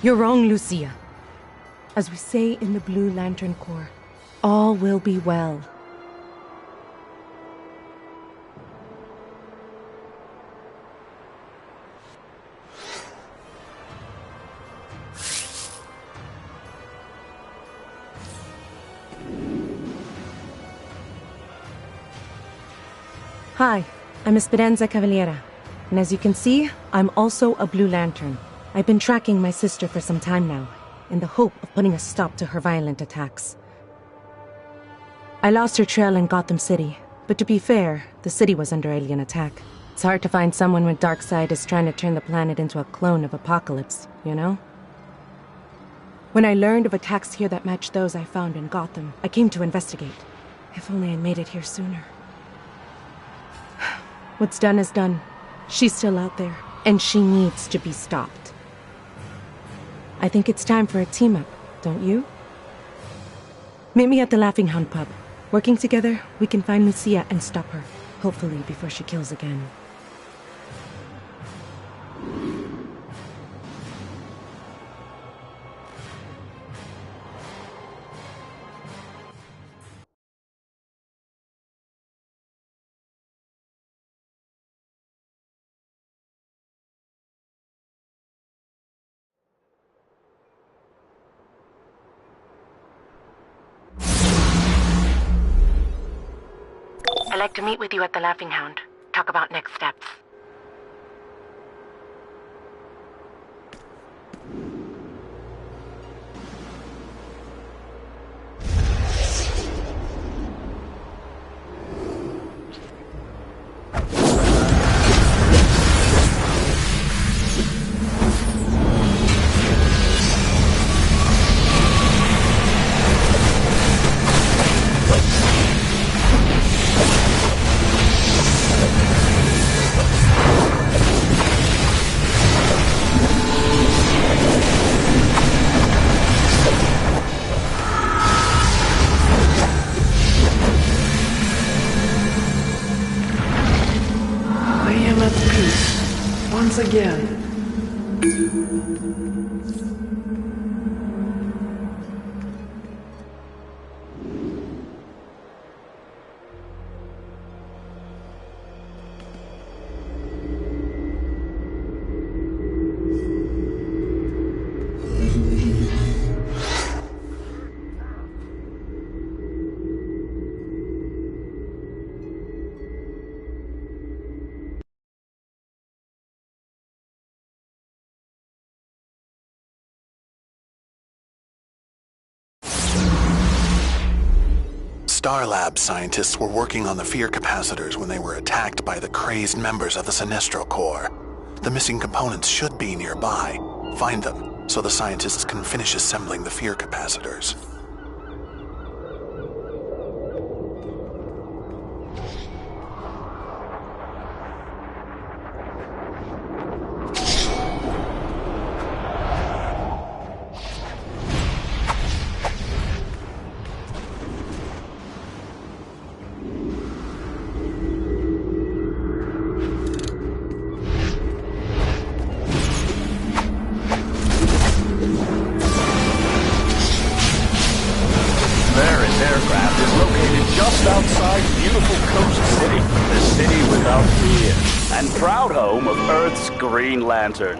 [SPEAKER 11] You're wrong, Lucia. As we say in the Blue Lantern Corps, all will be well. Hi, I'm Esperanza Cavaliera, and as you can see, I'm also a Blue Lantern. I've been tracking my sister for some time now, in the hope of putting a stop to her violent attacks. I lost her trail in Gotham City, but to be fair, the city was under alien attack. It's hard to find someone when Darkseid is trying to turn the planet into a clone of Apocalypse, you know? When I learned of attacks here that matched those I found in Gotham, I came to investigate. If only I'd made it here sooner. What's done is done. She's still out there, and she needs to be stopped. I think it's time for a team-up, don't you? Meet me at the Laughing Hound pub. Working together, we can find Lucia and stop her, hopefully before she kills again.
[SPEAKER 16] I'd like to meet with you at the Laughing Hound. Talk about next steps.
[SPEAKER 20] Once again.
[SPEAKER 21] Star Lab scientists were working on the fear capacitors when they were attacked by the crazed members of the Sinestro Corps. The missing components should be nearby. Find them, so the scientists can finish assembling the fear capacitors.
[SPEAKER 22] Green Lantern.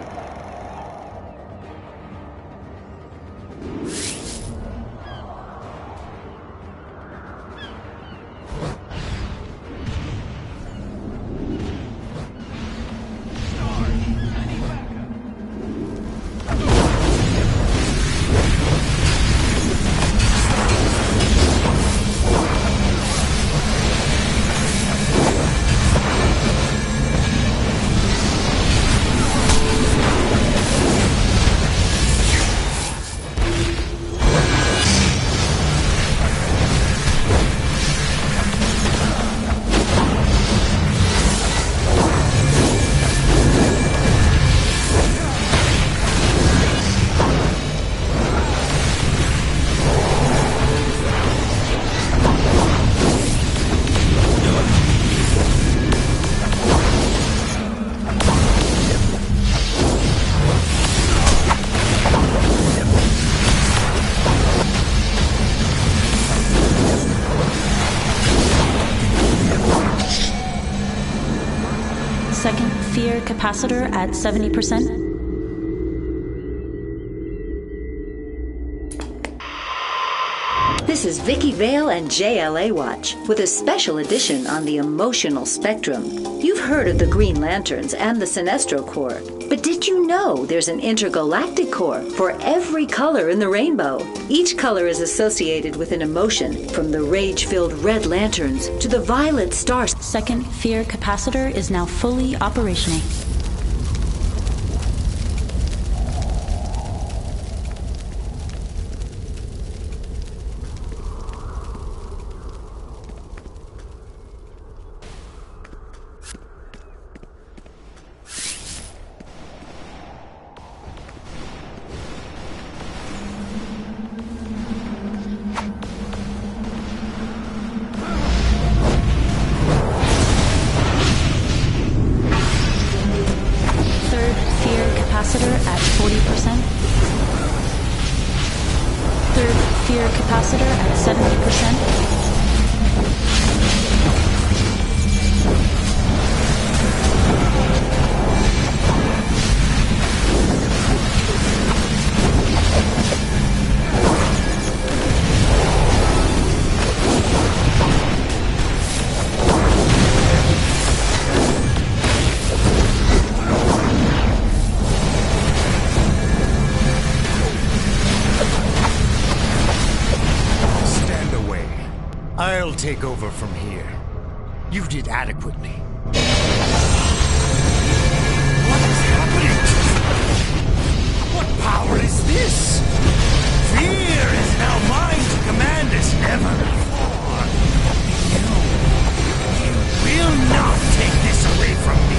[SPEAKER 4] capacitor at 70%.
[SPEAKER 10] This is Vicky Vale and JLA Watch with a special edition on the emotional spectrum. You've heard of the Green Lanterns and the Sinestro Corps, but did you know there's an intergalactic corps for every color in the rainbow? Each color is associated with an emotion, from the rage-filled red lanterns to the violet stars.
[SPEAKER 4] Second fear capacitor is now fully operational.
[SPEAKER 13] I'll take over from here. You did adequately. What is happening? What power is this? Fear is now mine to command as never before. You will not take this away from me.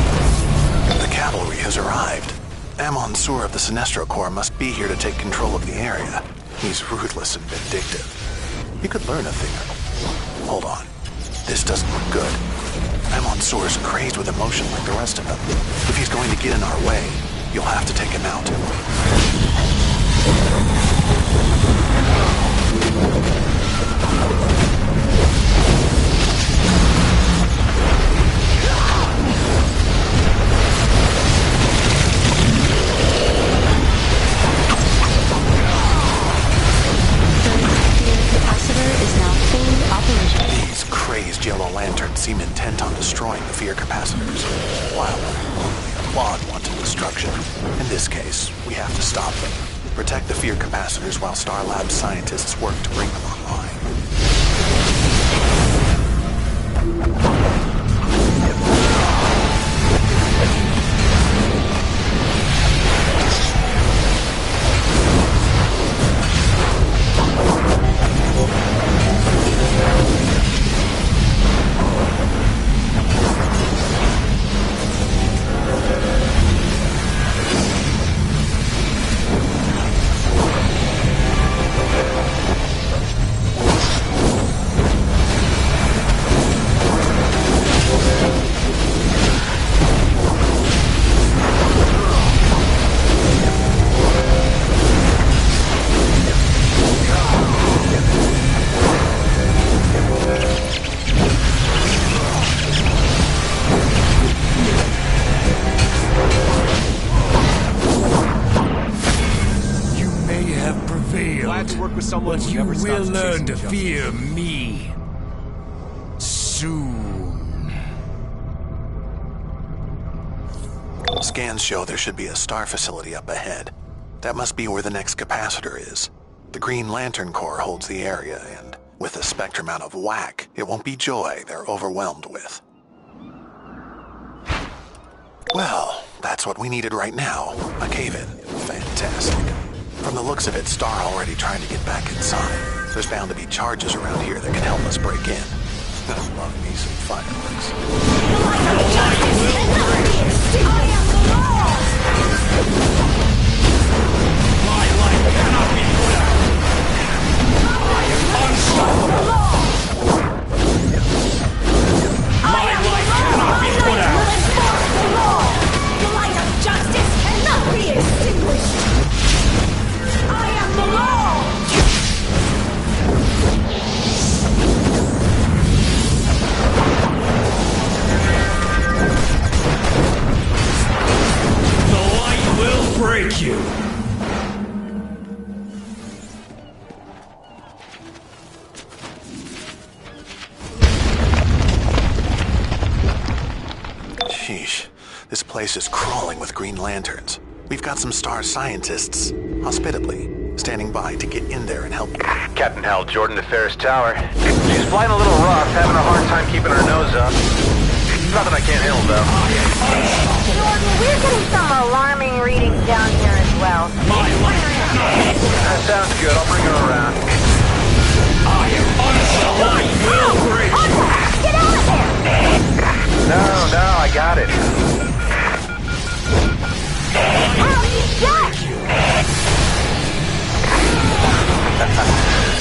[SPEAKER 21] The cavalry has arrived. Amon Sur of the Sinestro Corps must be here to take control of the area. He's ruthless and vindictive. He could learn a thing. Hold on. This doesn't look good. Amon Sur's crazed with emotion like the rest of them. If he's going to get in our way, you'll have to take him out. Yellow lanterns seem intent on destroying the fear capacitors, while only a Quad wanted destruction. In this case, we have to stop them. Protect the fear capacitors while Star Labs scientists work to bring them online.
[SPEAKER 13] But you will learn to fear me soon.
[SPEAKER 21] Scans show there should be a star facility up ahead. That must be where the next capacitor is. The Green Lantern Corps holds the area, and with a spectrum out of whack, it won't be joy they're overwhelmed with. Well, that's what we needed right now. A cave-in. Fantastic. From the looks of it, Star already trying to get back inside. There's bound to be charges around here that can help us break in. I love me some fireworks.
[SPEAKER 15] My life cannot be put out! I am unstoppable! My life cannot be put out! The light of justice cannot be extinguished! I am the law!
[SPEAKER 13] break you!
[SPEAKER 21] Sheesh. This place is crawling with Green Lanterns. We've got some star scientists, hospitably, standing by to get in there and help.
[SPEAKER 2] Captain Hal Jordan to Ferris Tower. She's flying a little rough, having a hard time keeping her nose up. Nothing I can't handle, though.
[SPEAKER 16] Jordan, we're getting some alarming readings down here as well.
[SPEAKER 2] That sounds good. I'll bring her around.
[SPEAKER 13] I am the light will break you!
[SPEAKER 16] Get out of there!
[SPEAKER 2] No, I got it.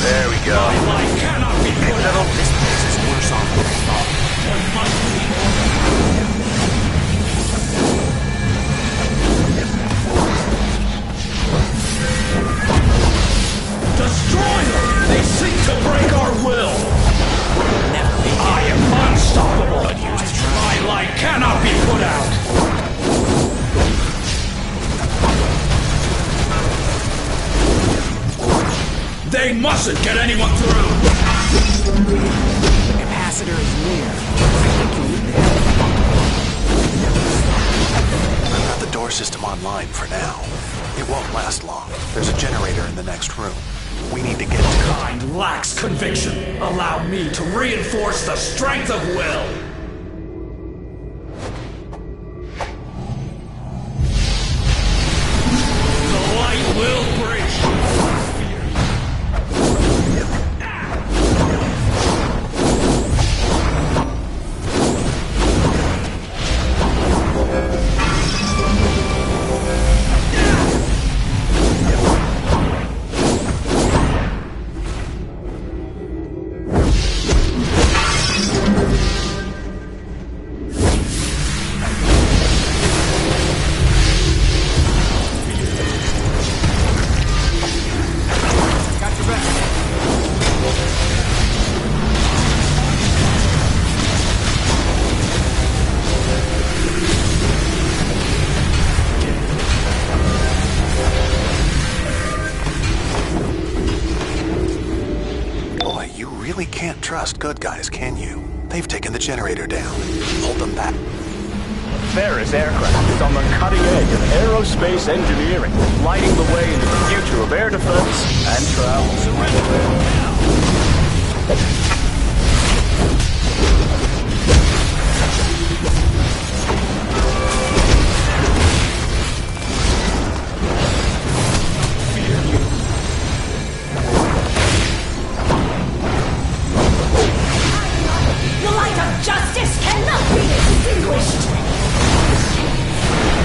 [SPEAKER 2] There we go.
[SPEAKER 13] Light cannot be put out! This place is worse off than I thought. There must be... Destroy them! They seek to break our will! I am unstoppable! My light cannot be put out! They mustn't get anyone through!
[SPEAKER 5] The capacitor is near.
[SPEAKER 21] I've got the door system online for now. It won't last long. There's a generator in the next room. We need to get to it.
[SPEAKER 13] Kind lacks conviction. Allow me to reinforce the strength of will. The light will break you.
[SPEAKER 21] Trust good guys, can you? They've taken the generator down. Hold them back.
[SPEAKER 22] Ferris Aircraft is on the cutting edge of aerospace engineering, lighting the way into the future of air defense and travel. Surrender now!
[SPEAKER 15] Justice cannot be extinguished!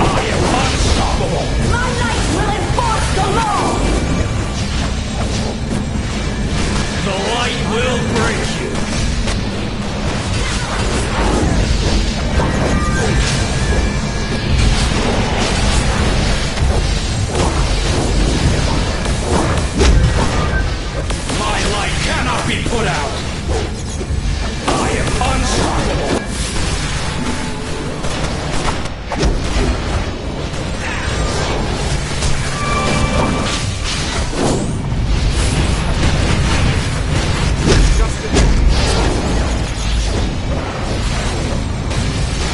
[SPEAKER 13] I am unstoppable!
[SPEAKER 15] My light will enforce the law!
[SPEAKER 13] The light will break you! My light cannot be put out! I am unstoppable!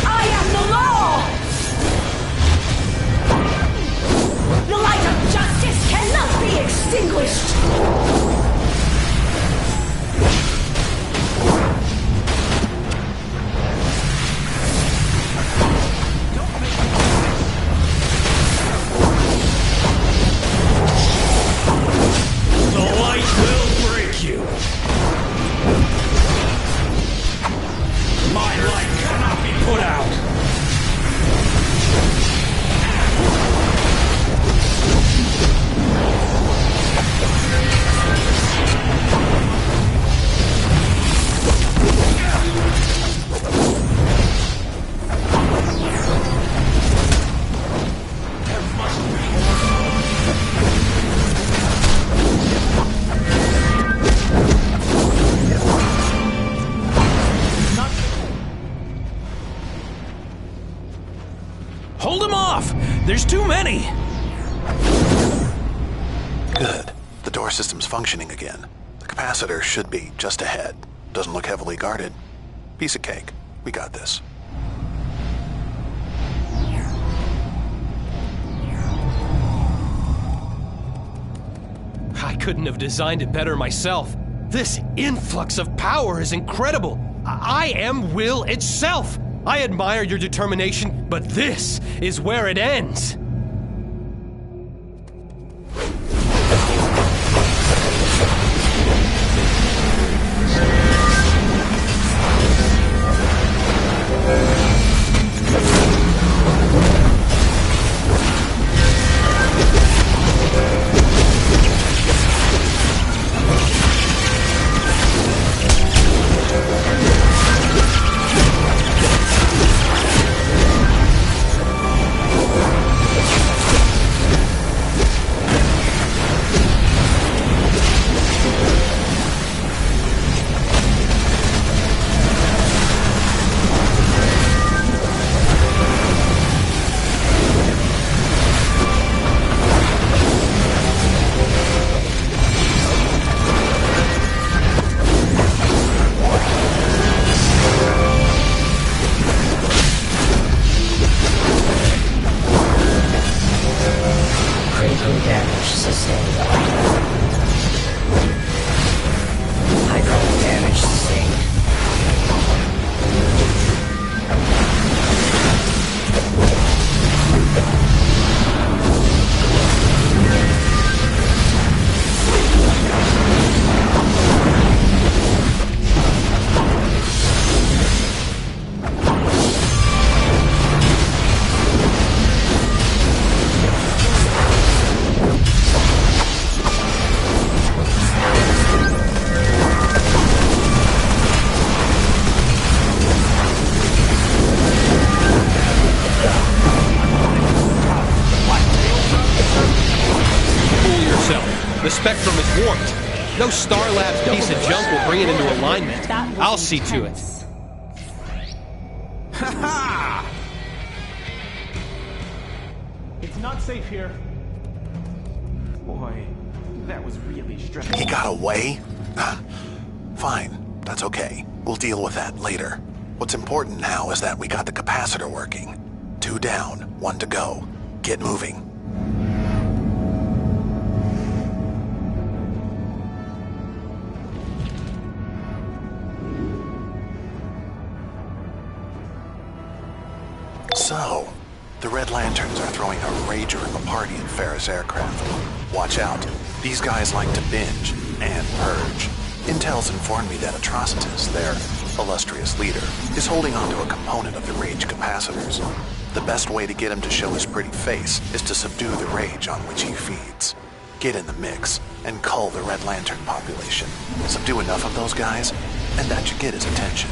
[SPEAKER 15] I am the law! The light of justice cannot be extinguished!
[SPEAKER 13] Hold him off! There's too many!
[SPEAKER 21] Good. The door system's functioning again. The capacitor should be just ahead. Doesn't look heavily guarded. Piece of cake. We got this.
[SPEAKER 1] I couldn't have designed it better myself. This influx of power is incredible. I am will itself. I admire your determination, but this is where it ends. The spectrum is warped. No Star Labs piece of junk will bring it into alignment. I'll see to it.
[SPEAKER 13] Ha ha! It's not safe here. Boy, that was really stressful.
[SPEAKER 21] He got away? Fine, that's okay. We'll deal with that later. What's important now is that we got the capacitor working. 2 down, 1 to go. Get moving. So, the Red Lanterns are throwing a rager of a party at Ferris Aircraft. Watch out. These guys like to binge and purge. Intel's informed me that Atrocitus, their illustrious leader, is holding onto a component of the rage capacitors. The best way to get him to show his pretty face is to subdue the rage on which he feeds. Get in the mix and cull the Red Lantern population. Subdue enough of those guys, and that should get his attention.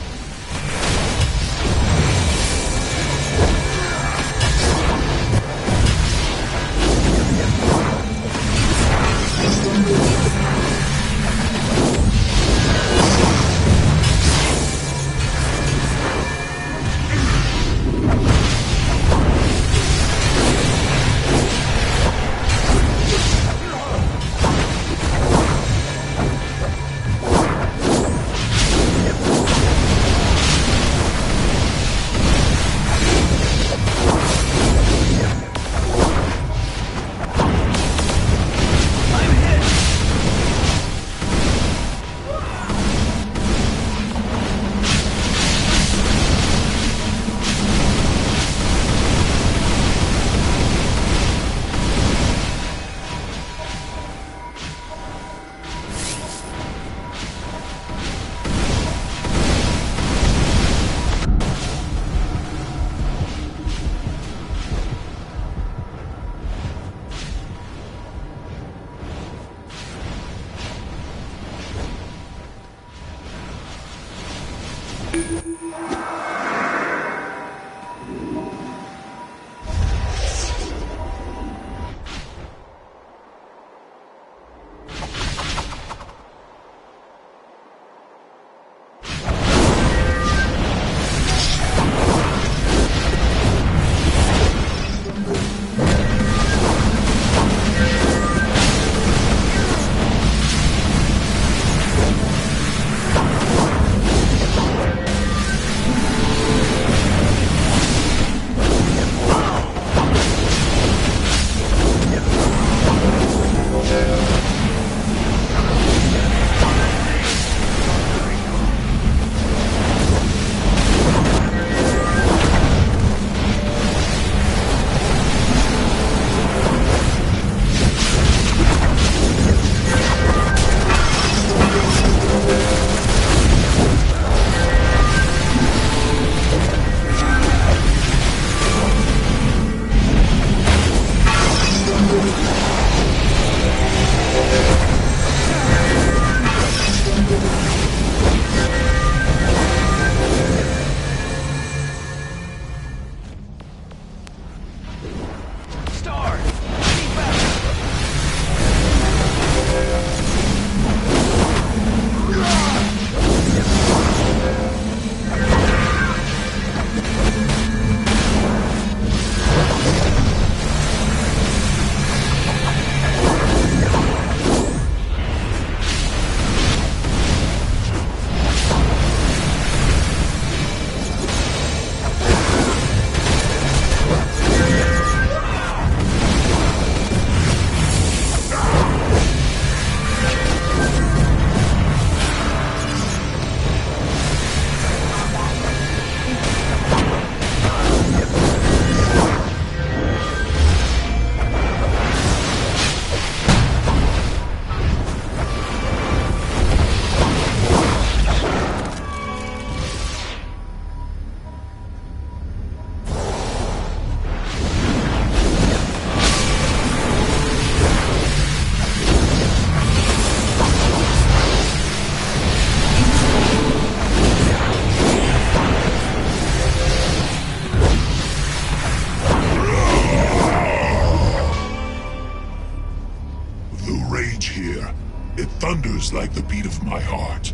[SPEAKER 25] thunders like the beat of my heart.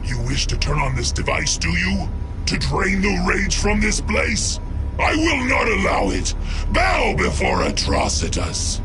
[SPEAKER 25] You wish to turn on this device, do you? To drain the rage from this place? I will not allow it! Bow before Atrocitus!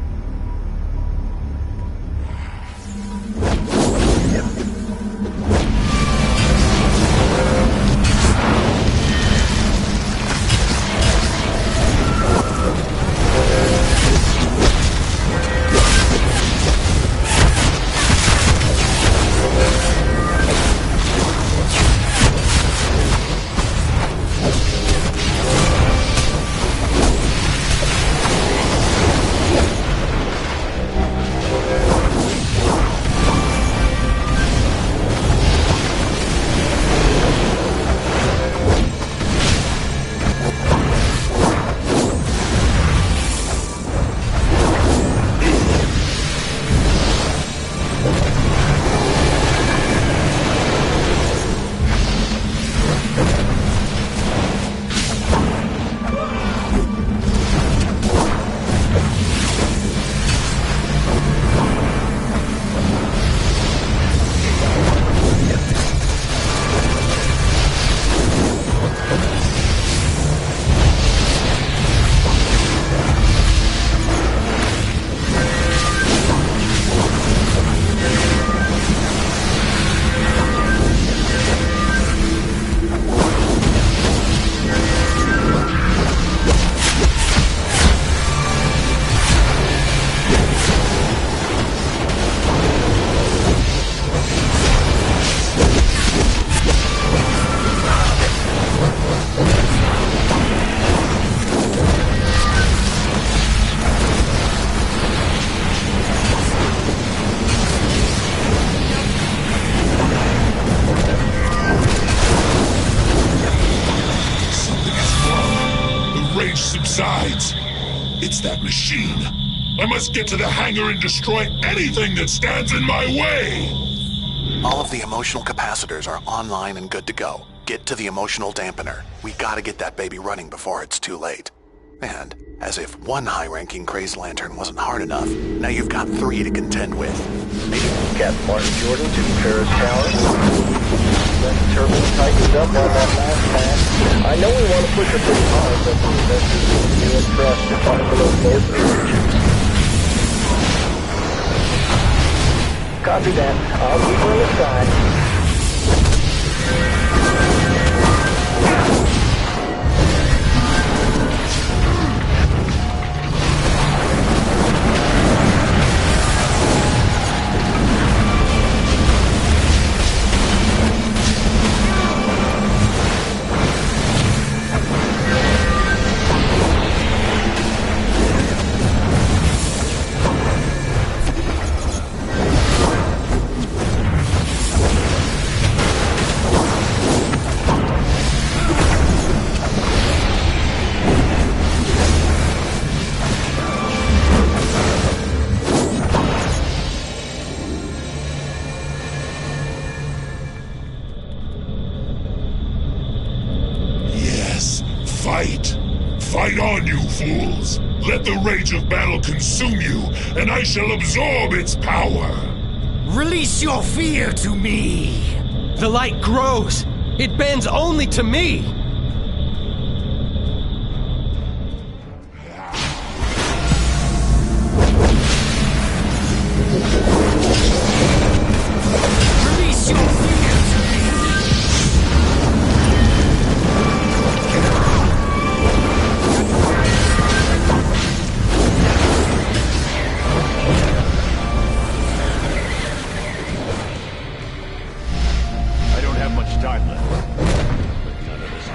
[SPEAKER 25] It's that machine. I must get to the hangar and destroy anything that stands in my way!
[SPEAKER 21] All of the emotional capacitors are online and good to go. Get to the emotional dampener. We gotta get that baby running before it's too late. And, as if one high-ranking crazed lantern wasn't hard enough, now you've got 3 to contend with.
[SPEAKER 22] Captain Martin Jordan to Paris Tower. That turbo tightened up on that last pass. I know we want to push her pretty hard, but the investors will be impressed to find below both regions. Copy that. I'll keep her on the side.
[SPEAKER 25] Fight on, you fools! Let the rage of battle consume you, and I shall absorb its power!
[SPEAKER 13] Release your fear to me!
[SPEAKER 1] The light grows! It bends only to me!
[SPEAKER 13] Release your fear to me!
[SPEAKER 22] Time left, but none of us.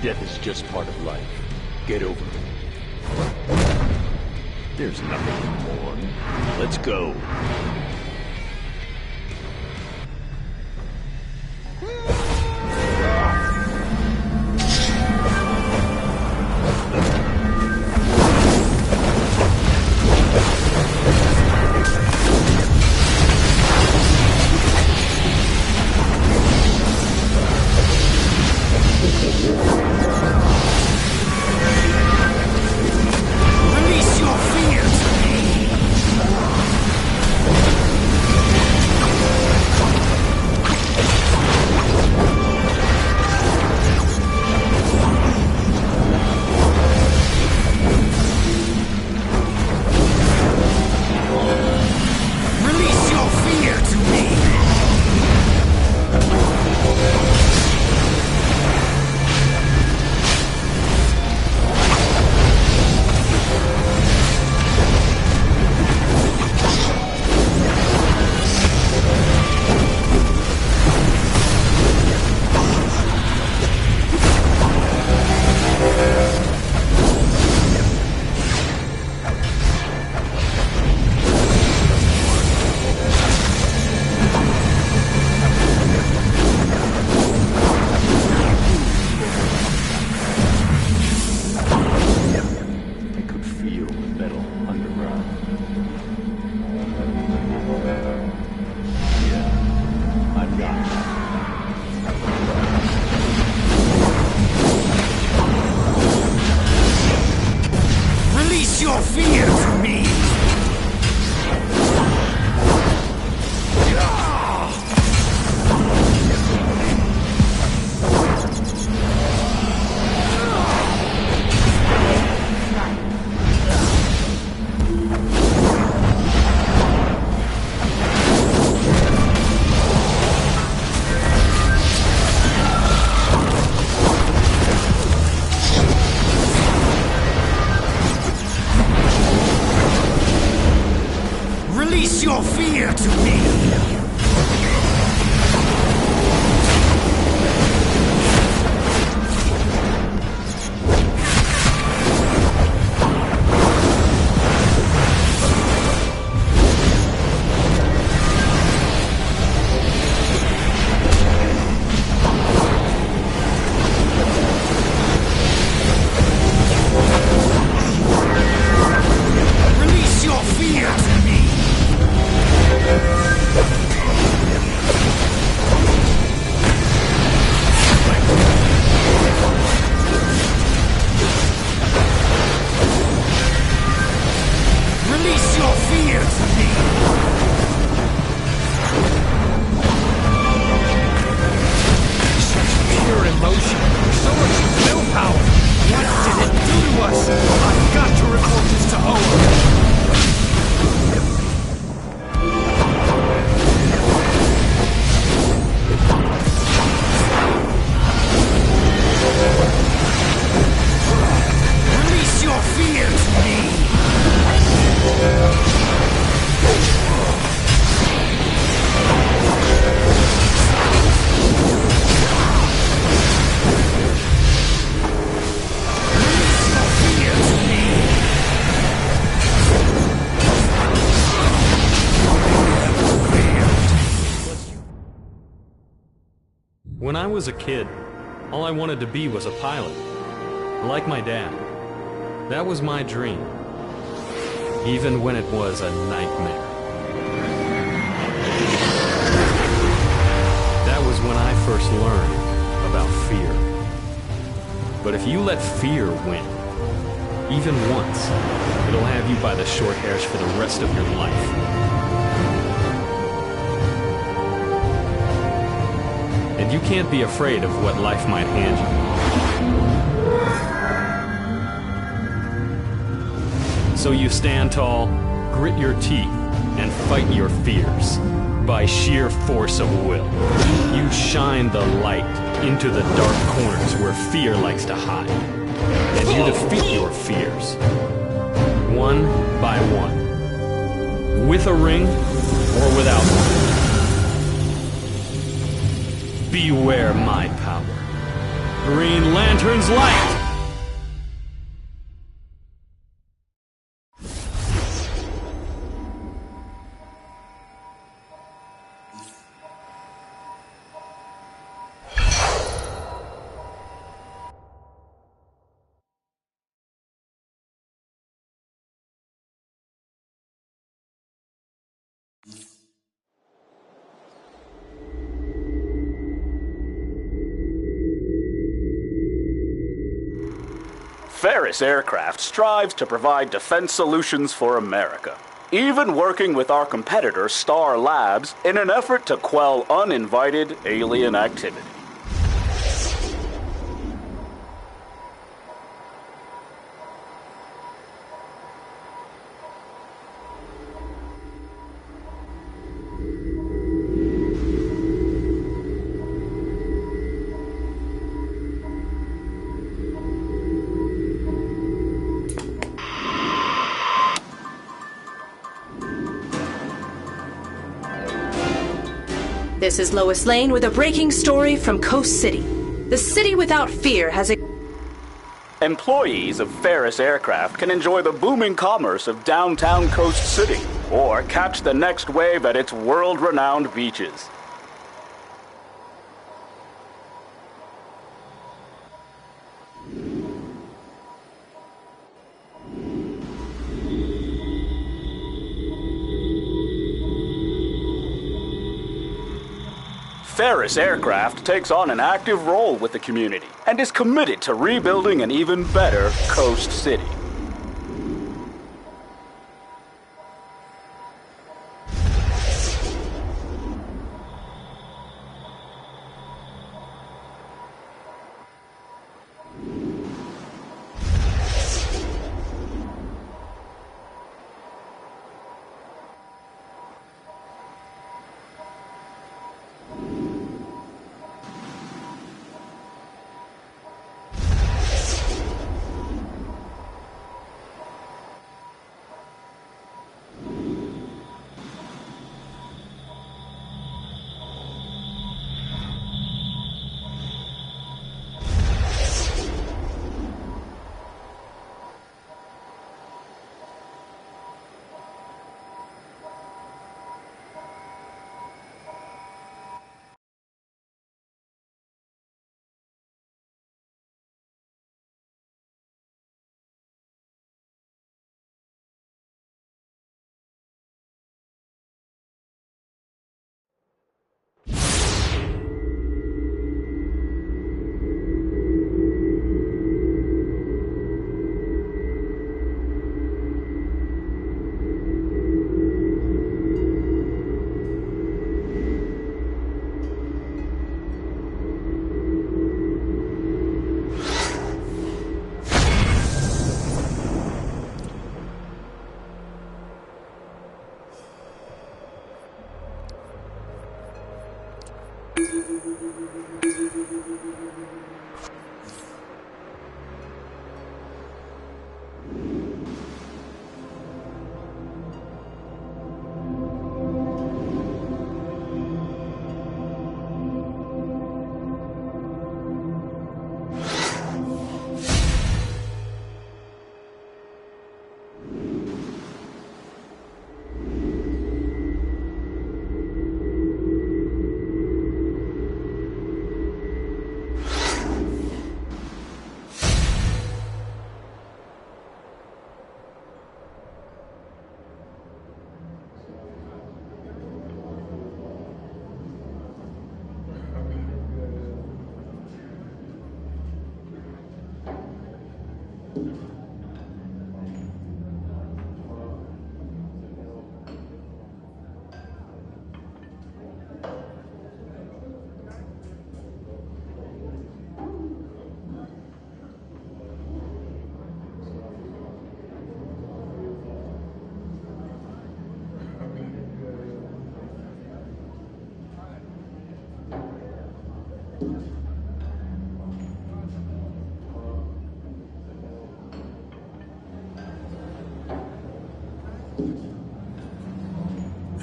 [SPEAKER 22] Death is just part of life. Get over it. There's nothing to mourn. Let's go.
[SPEAKER 13] Release your fear to me! fear to me! Release your fear to me! Release your fear to me! Release your fear to me!
[SPEAKER 1] Such pure emotion, so much willpower. What did it do to us? I've got to report this to Owen.
[SPEAKER 13] Release your fear to me!
[SPEAKER 7] When I was a kid, all I wanted to be was a pilot. Like my dad. That was my dream. Even when it was a nightmare. That was when I first learned about fear. But if you let fear win, even once, it'll have you by the short hairs for the rest of your life. And you can't be afraid of what life might hand you. So you stand tall, grit your teeth, and fight your fears. By sheer force of will, you shine the light into the dark corners where fear likes to hide. And you defeat your fears, one by one. With a ring, or without one. Beware my power. Green Lantern's light!
[SPEAKER 14] Ferris Aircraft strives to provide defense solutions for America, even working with our competitor Star Labs in an effort to quell uninvited alien activity.
[SPEAKER 17] This is Lois Lane with a breaking story from Coast City. The city without fear has a...
[SPEAKER 14] Employees of Ferris Aircraft can enjoy the booming commerce of downtown Coast City, or catch the next wave at its world-renowned beaches. Ferris Aircraft takes on an active role with the community and is committed to rebuilding an even better Coast City.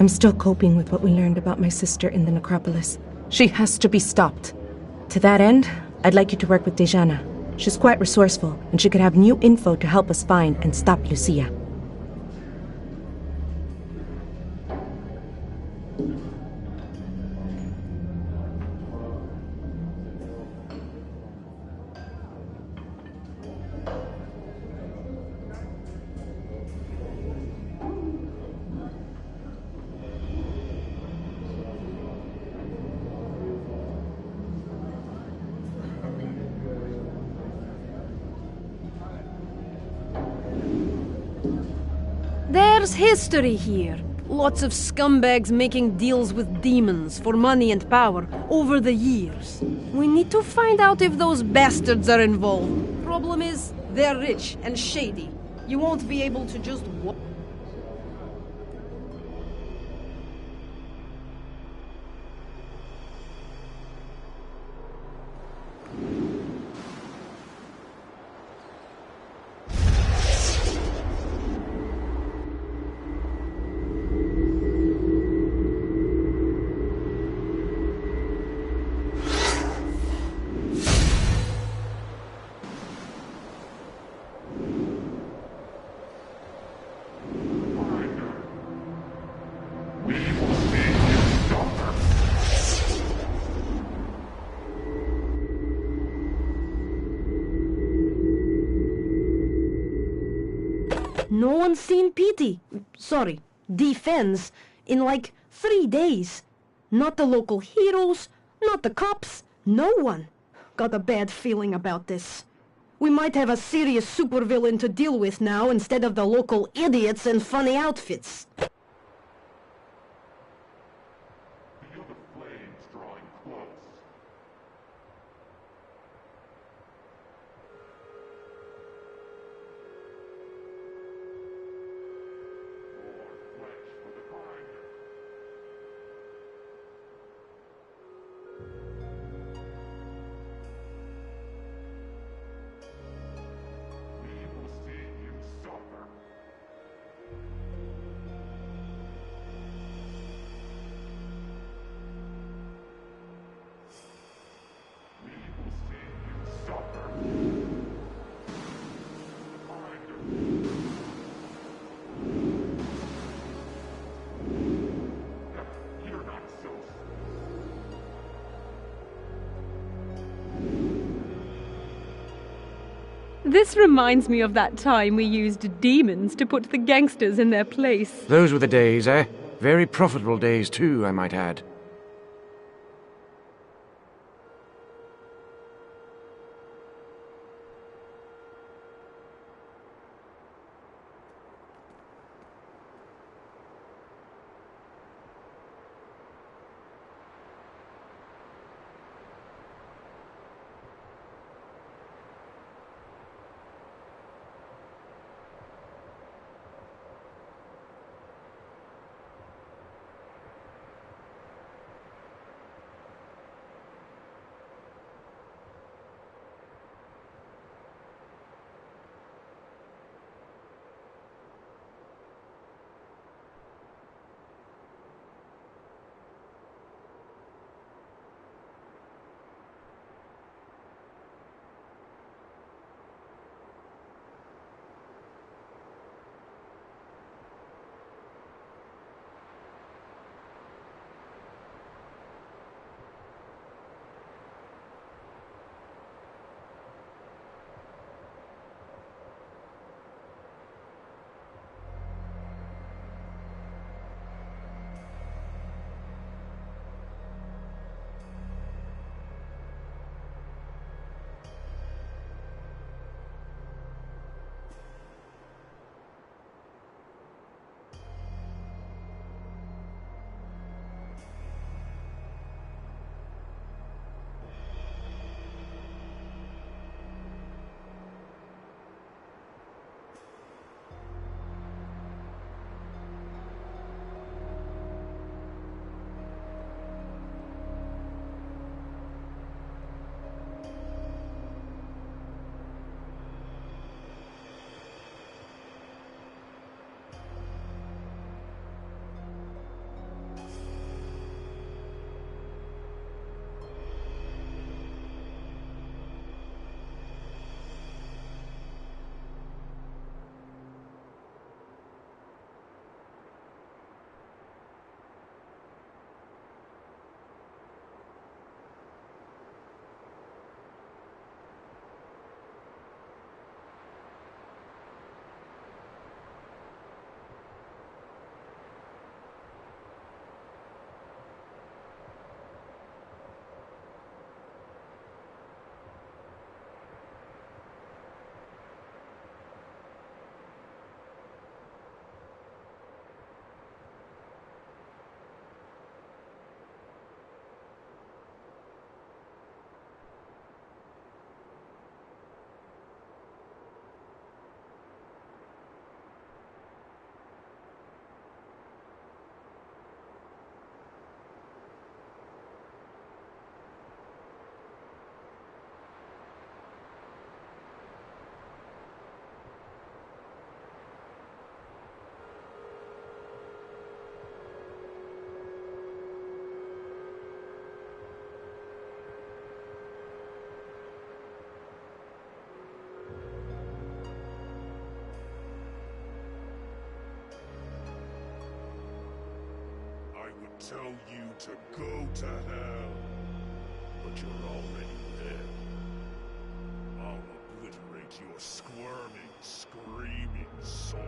[SPEAKER 11] I'm still coping with what we learned about my sister in the necropolis. She has to be stopped. To that end, I'd like you to work with Dejana. She's quite resourceful, and she could have new info to help us find and stop Lucia.
[SPEAKER 8] There's history here. Lots of scumbags making deals with demons for money and power over the years. We need to find out if those bastards are involved. Problem is, they're rich and shady. You won't be able to just walk. No one's seen Defense, in like 3 days. Not the local heroes, not the cops, no one. Got a bad feeling about this. We might have a serious supervillain to deal with now instead of the local idiots in funny outfits.
[SPEAKER 18] This reminds me of that time we used demons to put the gangsters in their place.
[SPEAKER 19] Those were the days, eh? Very profitable days, too, I might add.
[SPEAKER 25] would tell you to go to hell. But you're already there. I'll obliterate your squirming, screaming soul.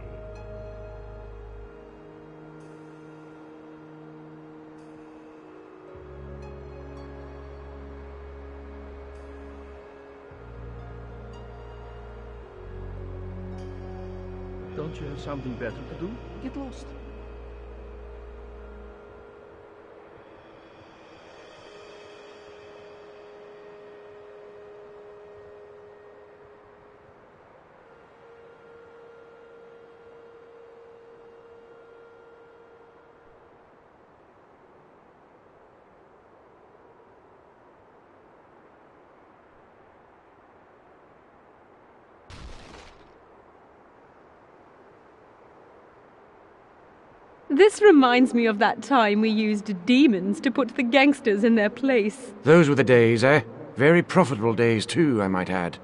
[SPEAKER 3] Don't you have something better to do? Get lost.
[SPEAKER 18] This reminds me of that time we used demons to put the gangsters in their place.
[SPEAKER 19] Those were the days, eh? Very profitable days, too, I might add.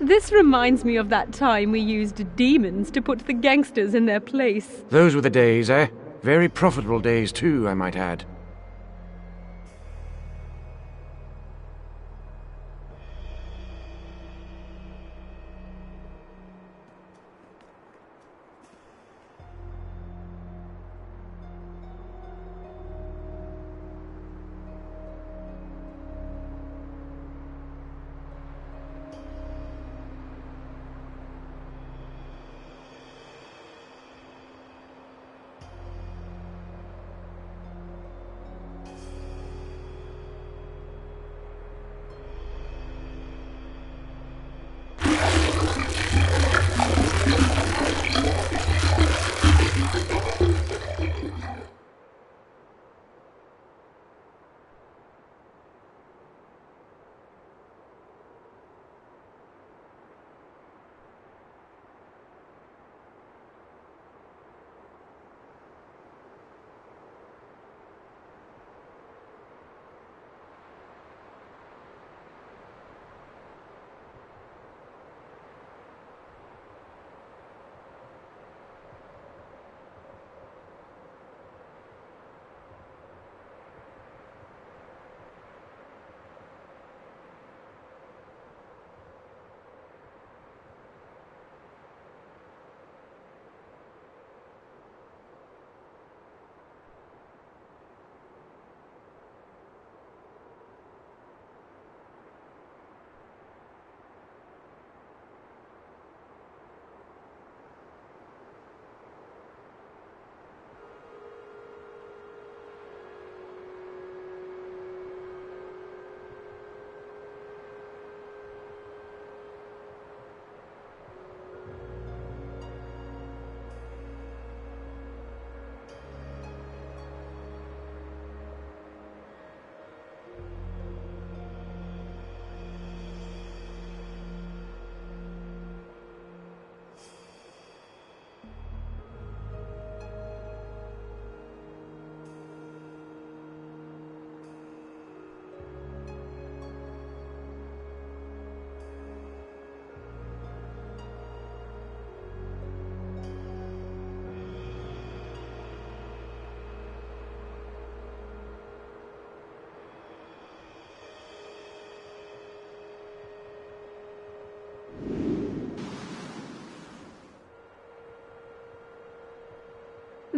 [SPEAKER 18] This reminds me of that time we used demons to put the gangsters in their place.
[SPEAKER 19] Those were the days, eh? Very profitable days, too, I might add.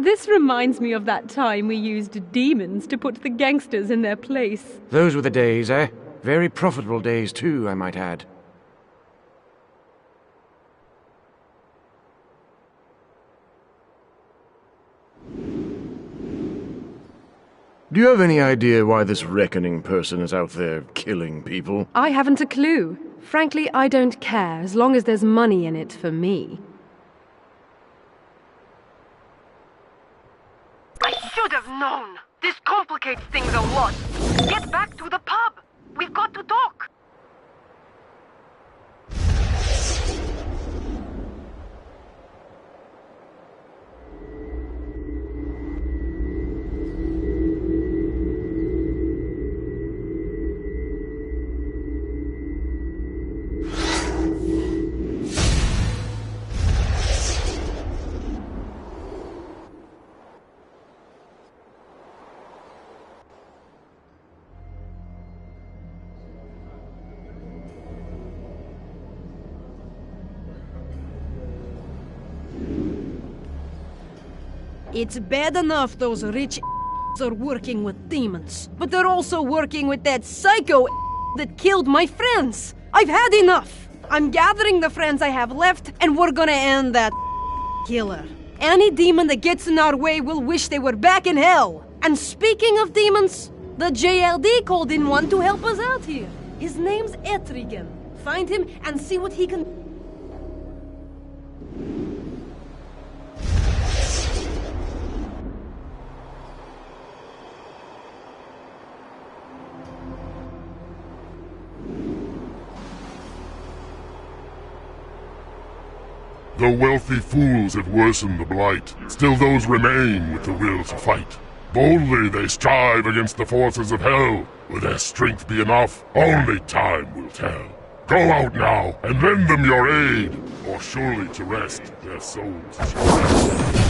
[SPEAKER 18] This reminds me of that time we used demons to put the gangsters in their place.
[SPEAKER 19] Those were the days, eh? Very profitable days, too, I might add. Do you have any idea why this reckoning person is out there killing people?
[SPEAKER 8] I haven't a clue. Frankly, I don't care, as long as there's money in it for me.
[SPEAKER 16] I should have known! This complicates things a lot! Get back to the pub! We've got to talk!
[SPEAKER 8] It's bad enough those rich are working with demons, but they're also working with that psycho that killed my friends. I've had enough. I'm gathering the friends I have left, and we're gonna end that killer. Any demon that gets in our way will wish they were back in hell. And speaking of demons, the JLD called in one to help us out here. His name's Etrigan. Find him and see what he can...
[SPEAKER 6] Though wealthy fools have worsened the blight, still those remain with the will to fight. Boldly they strive against the forces of hell. Will their strength be enough? Only time will tell. Go out now and lend them your aid, or surely to rest their souls shall rest.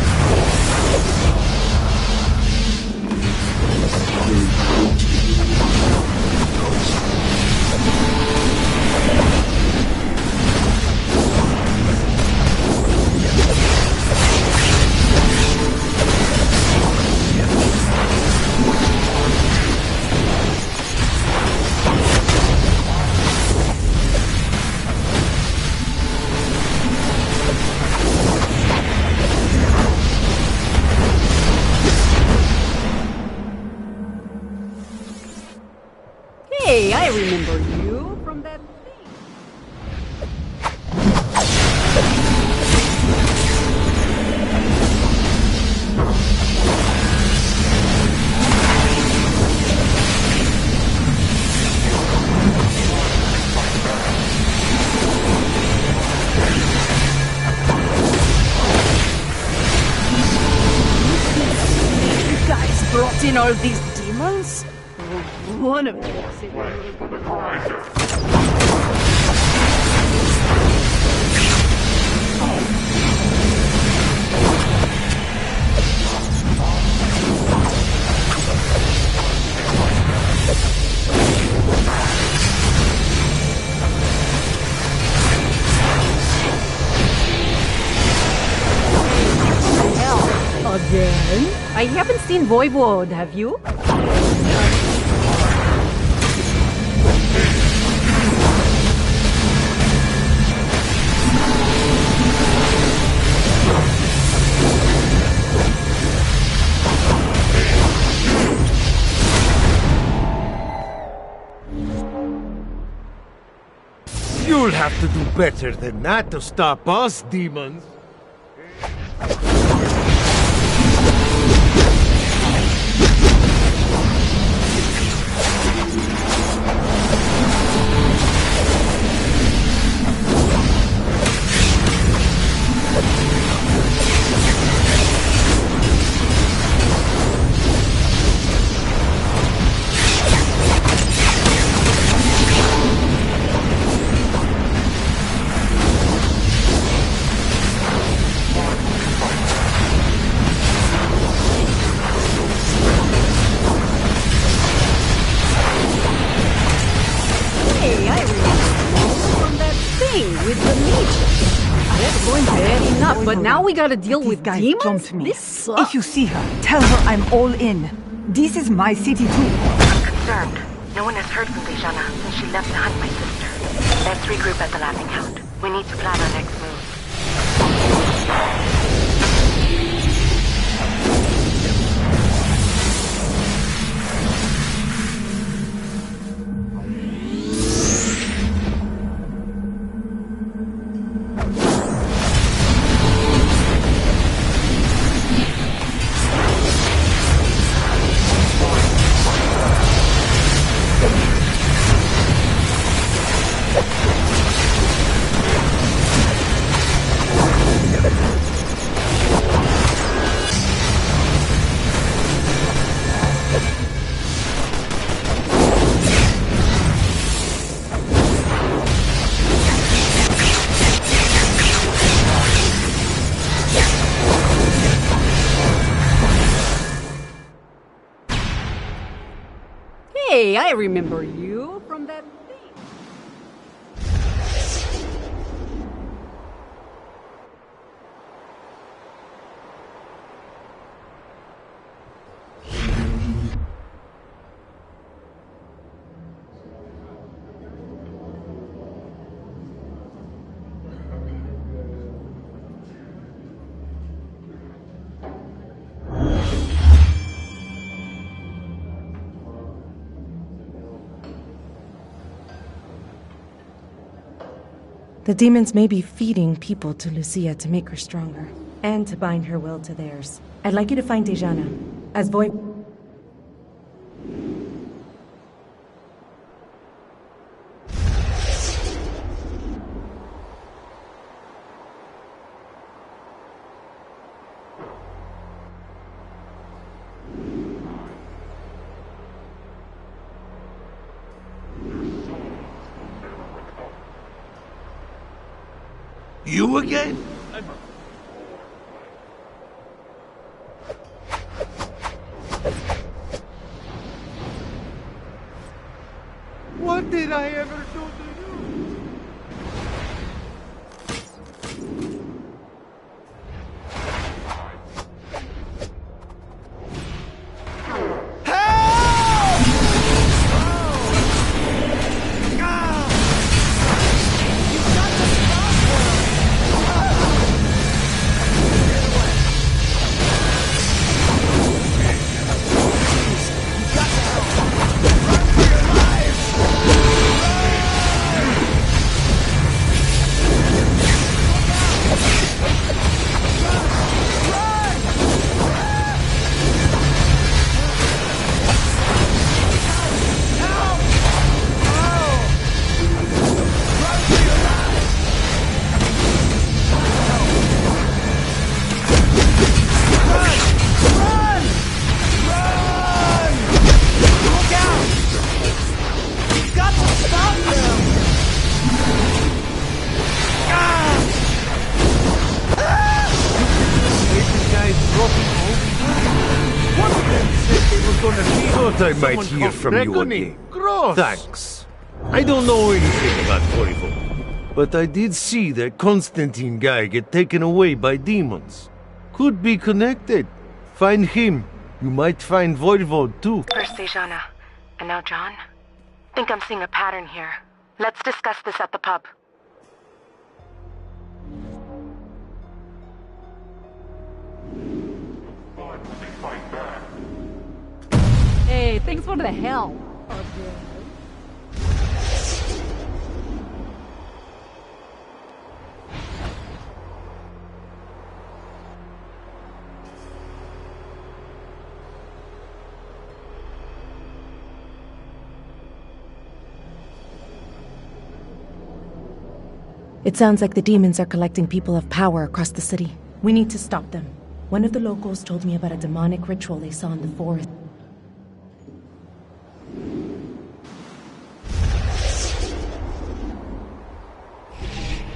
[SPEAKER 18] Hey, I remember you from that
[SPEAKER 15] You guys brought in all these demons?
[SPEAKER 18] one of them. Again? I haven't seen Voivod, have you?
[SPEAKER 13] You'll have to do better than that to stop us, demons. But now we gotta deal with demons?
[SPEAKER 9] Jumped me.
[SPEAKER 18] This sucks.
[SPEAKER 9] If you see her, tell her I'm all in. This is my city too.
[SPEAKER 16] I'm concerned. No one has heard from Dejana since she left to hunt my sister. Let's regroup at the Laughing Hound. We need to plan our next move.
[SPEAKER 18] Hey, I remember you from that thing.
[SPEAKER 11] The demons may be feeding people to Lucia to make her stronger, and to bind her will to theirs. I'd like you to find Dejana. As
[SPEAKER 13] You again? What did I ever do to you?
[SPEAKER 22] I might hear from you again. Thanks. I don't know anything about Voivod, but I did see that Constantine guy get taken away by demons. Could be connected. Find him. You might find Voivod too.
[SPEAKER 16] First Dejana, and now John. Think I'm seeing a pattern here. Let's discuss this at the pub.
[SPEAKER 18] Hey, thanks for the help.
[SPEAKER 11] It sounds like the demons are collecting people of power across the city. We need to stop them. One of the locals told me about a demonic ritual they saw in the forest.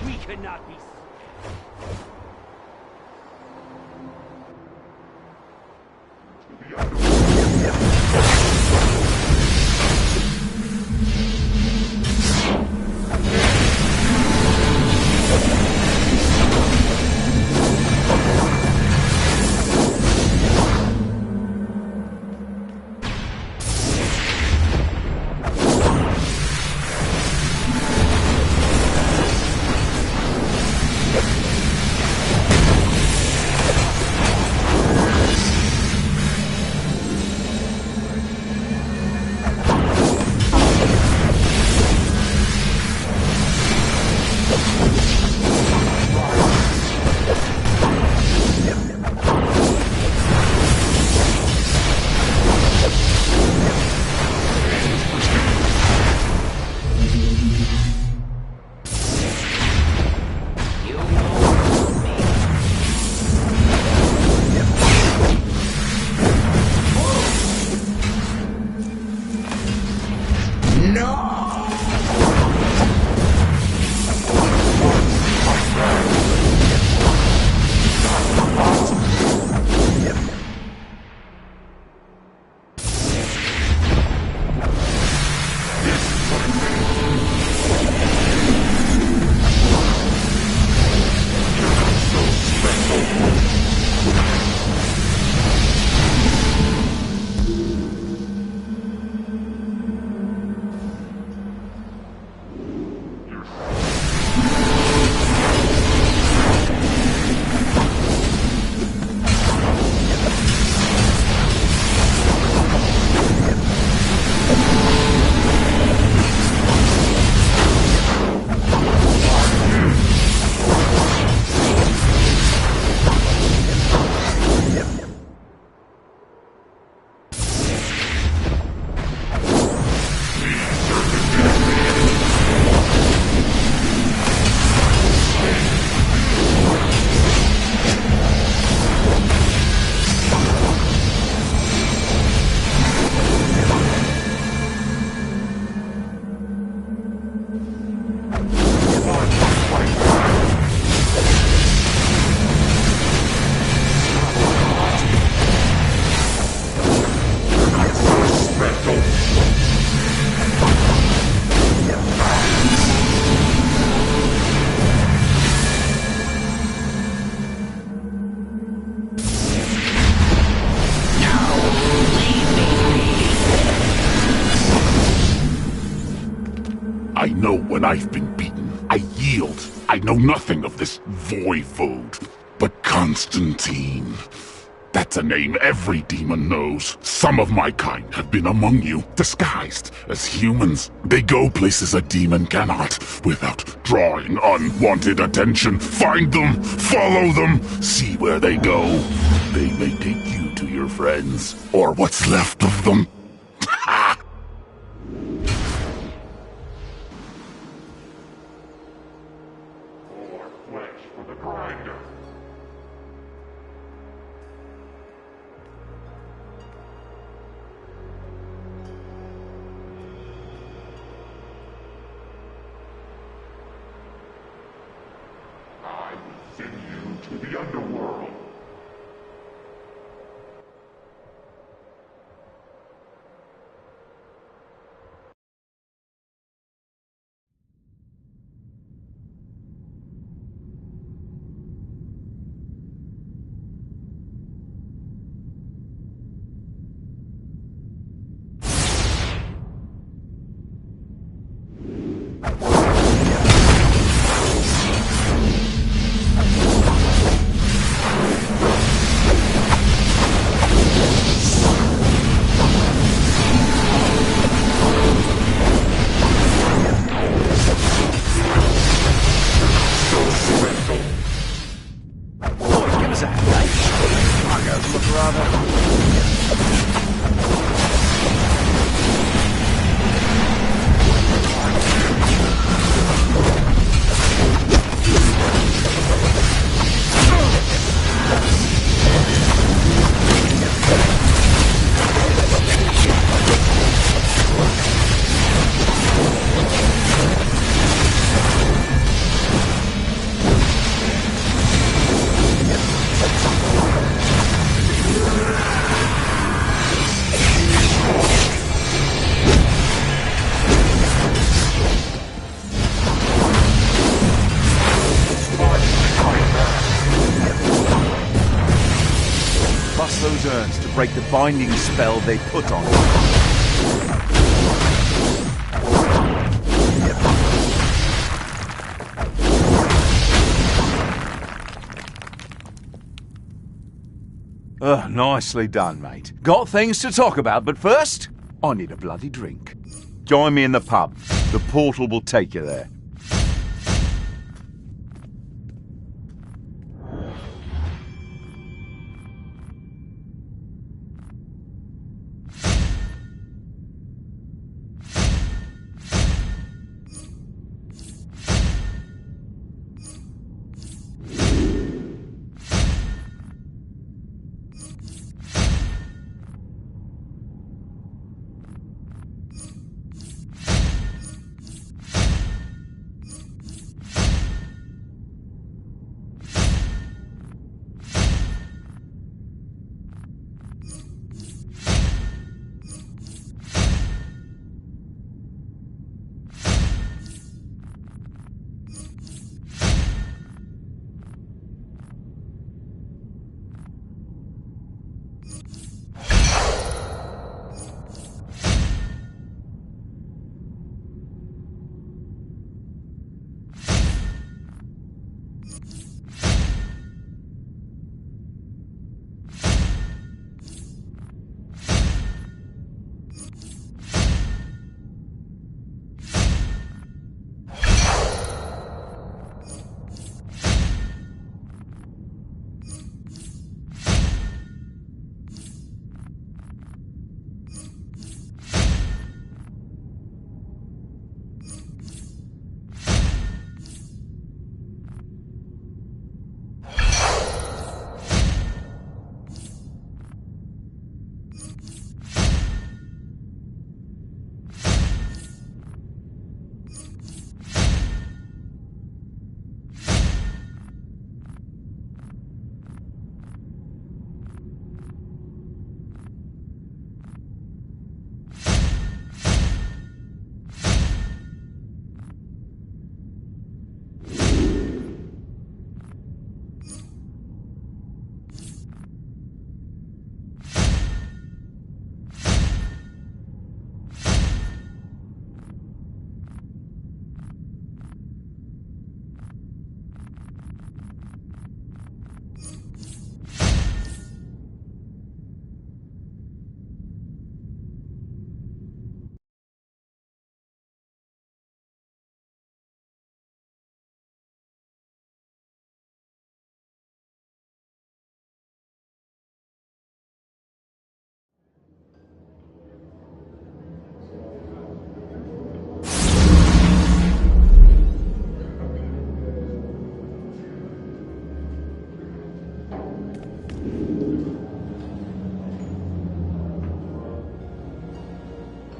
[SPEAKER 13] We cannot be.
[SPEAKER 6] when I've been beaten, I yield. I know nothing of this voivode. But Constantine... That's a name every demon knows. Some of my kind have been among you, disguised as humans. They go places a demon cannot, without drawing unwanted attention. Find them, follow them, see where they go. They may take you to your friends, or what's left of them. Ha! More flesh for the grinder. Send you to the underworld.
[SPEAKER 13] Those urns to break the binding spell they put on them. Nicely done, mate. Got things to talk about, but first, I need a bloody drink. Join me in the pub. The portal will take you there.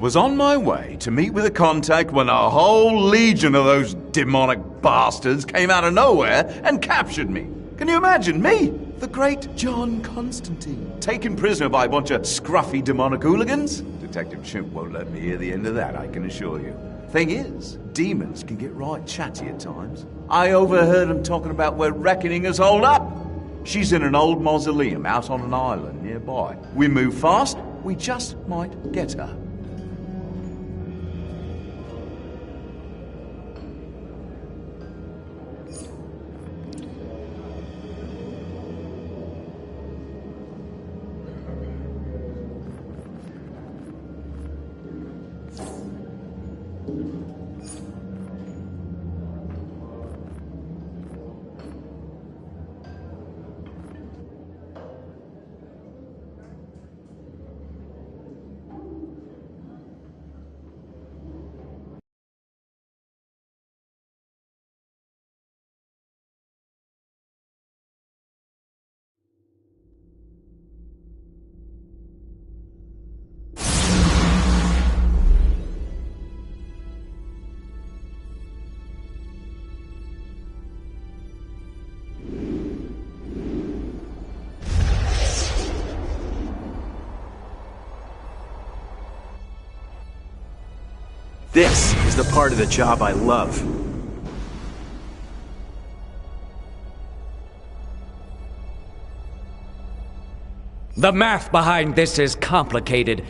[SPEAKER 10] was on my way to meet with a contact when a whole legion of those demonic bastards came out of nowhere and captured me. Can you imagine me, the great John Constantine, taken prisoner by a bunch of scruffy demonic hooligans? Detective Chimp won't let me hear the end of that, I can assure you. Thing is, demons can get right chatty at times. I overheard them talking about where Reckoning is holed up. She's in an old mausoleum out on an island nearby. We move fast, we just might get her.
[SPEAKER 12] This is the part of the job I love.
[SPEAKER 20] The math behind this is complicated.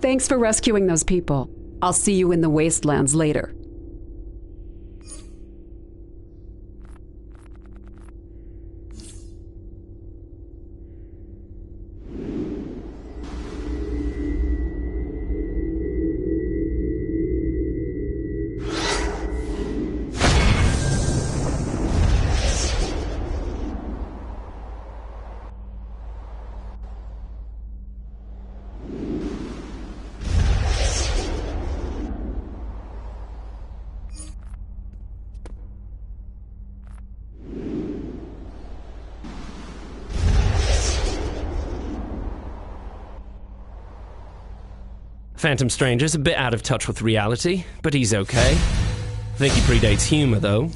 [SPEAKER 2] Thanks for rescuing those people. I'll see you in the wastelands later.
[SPEAKER 1] Phantom Stranger's a bit out of touch with reality, but he's okay. I think he predates humor, though.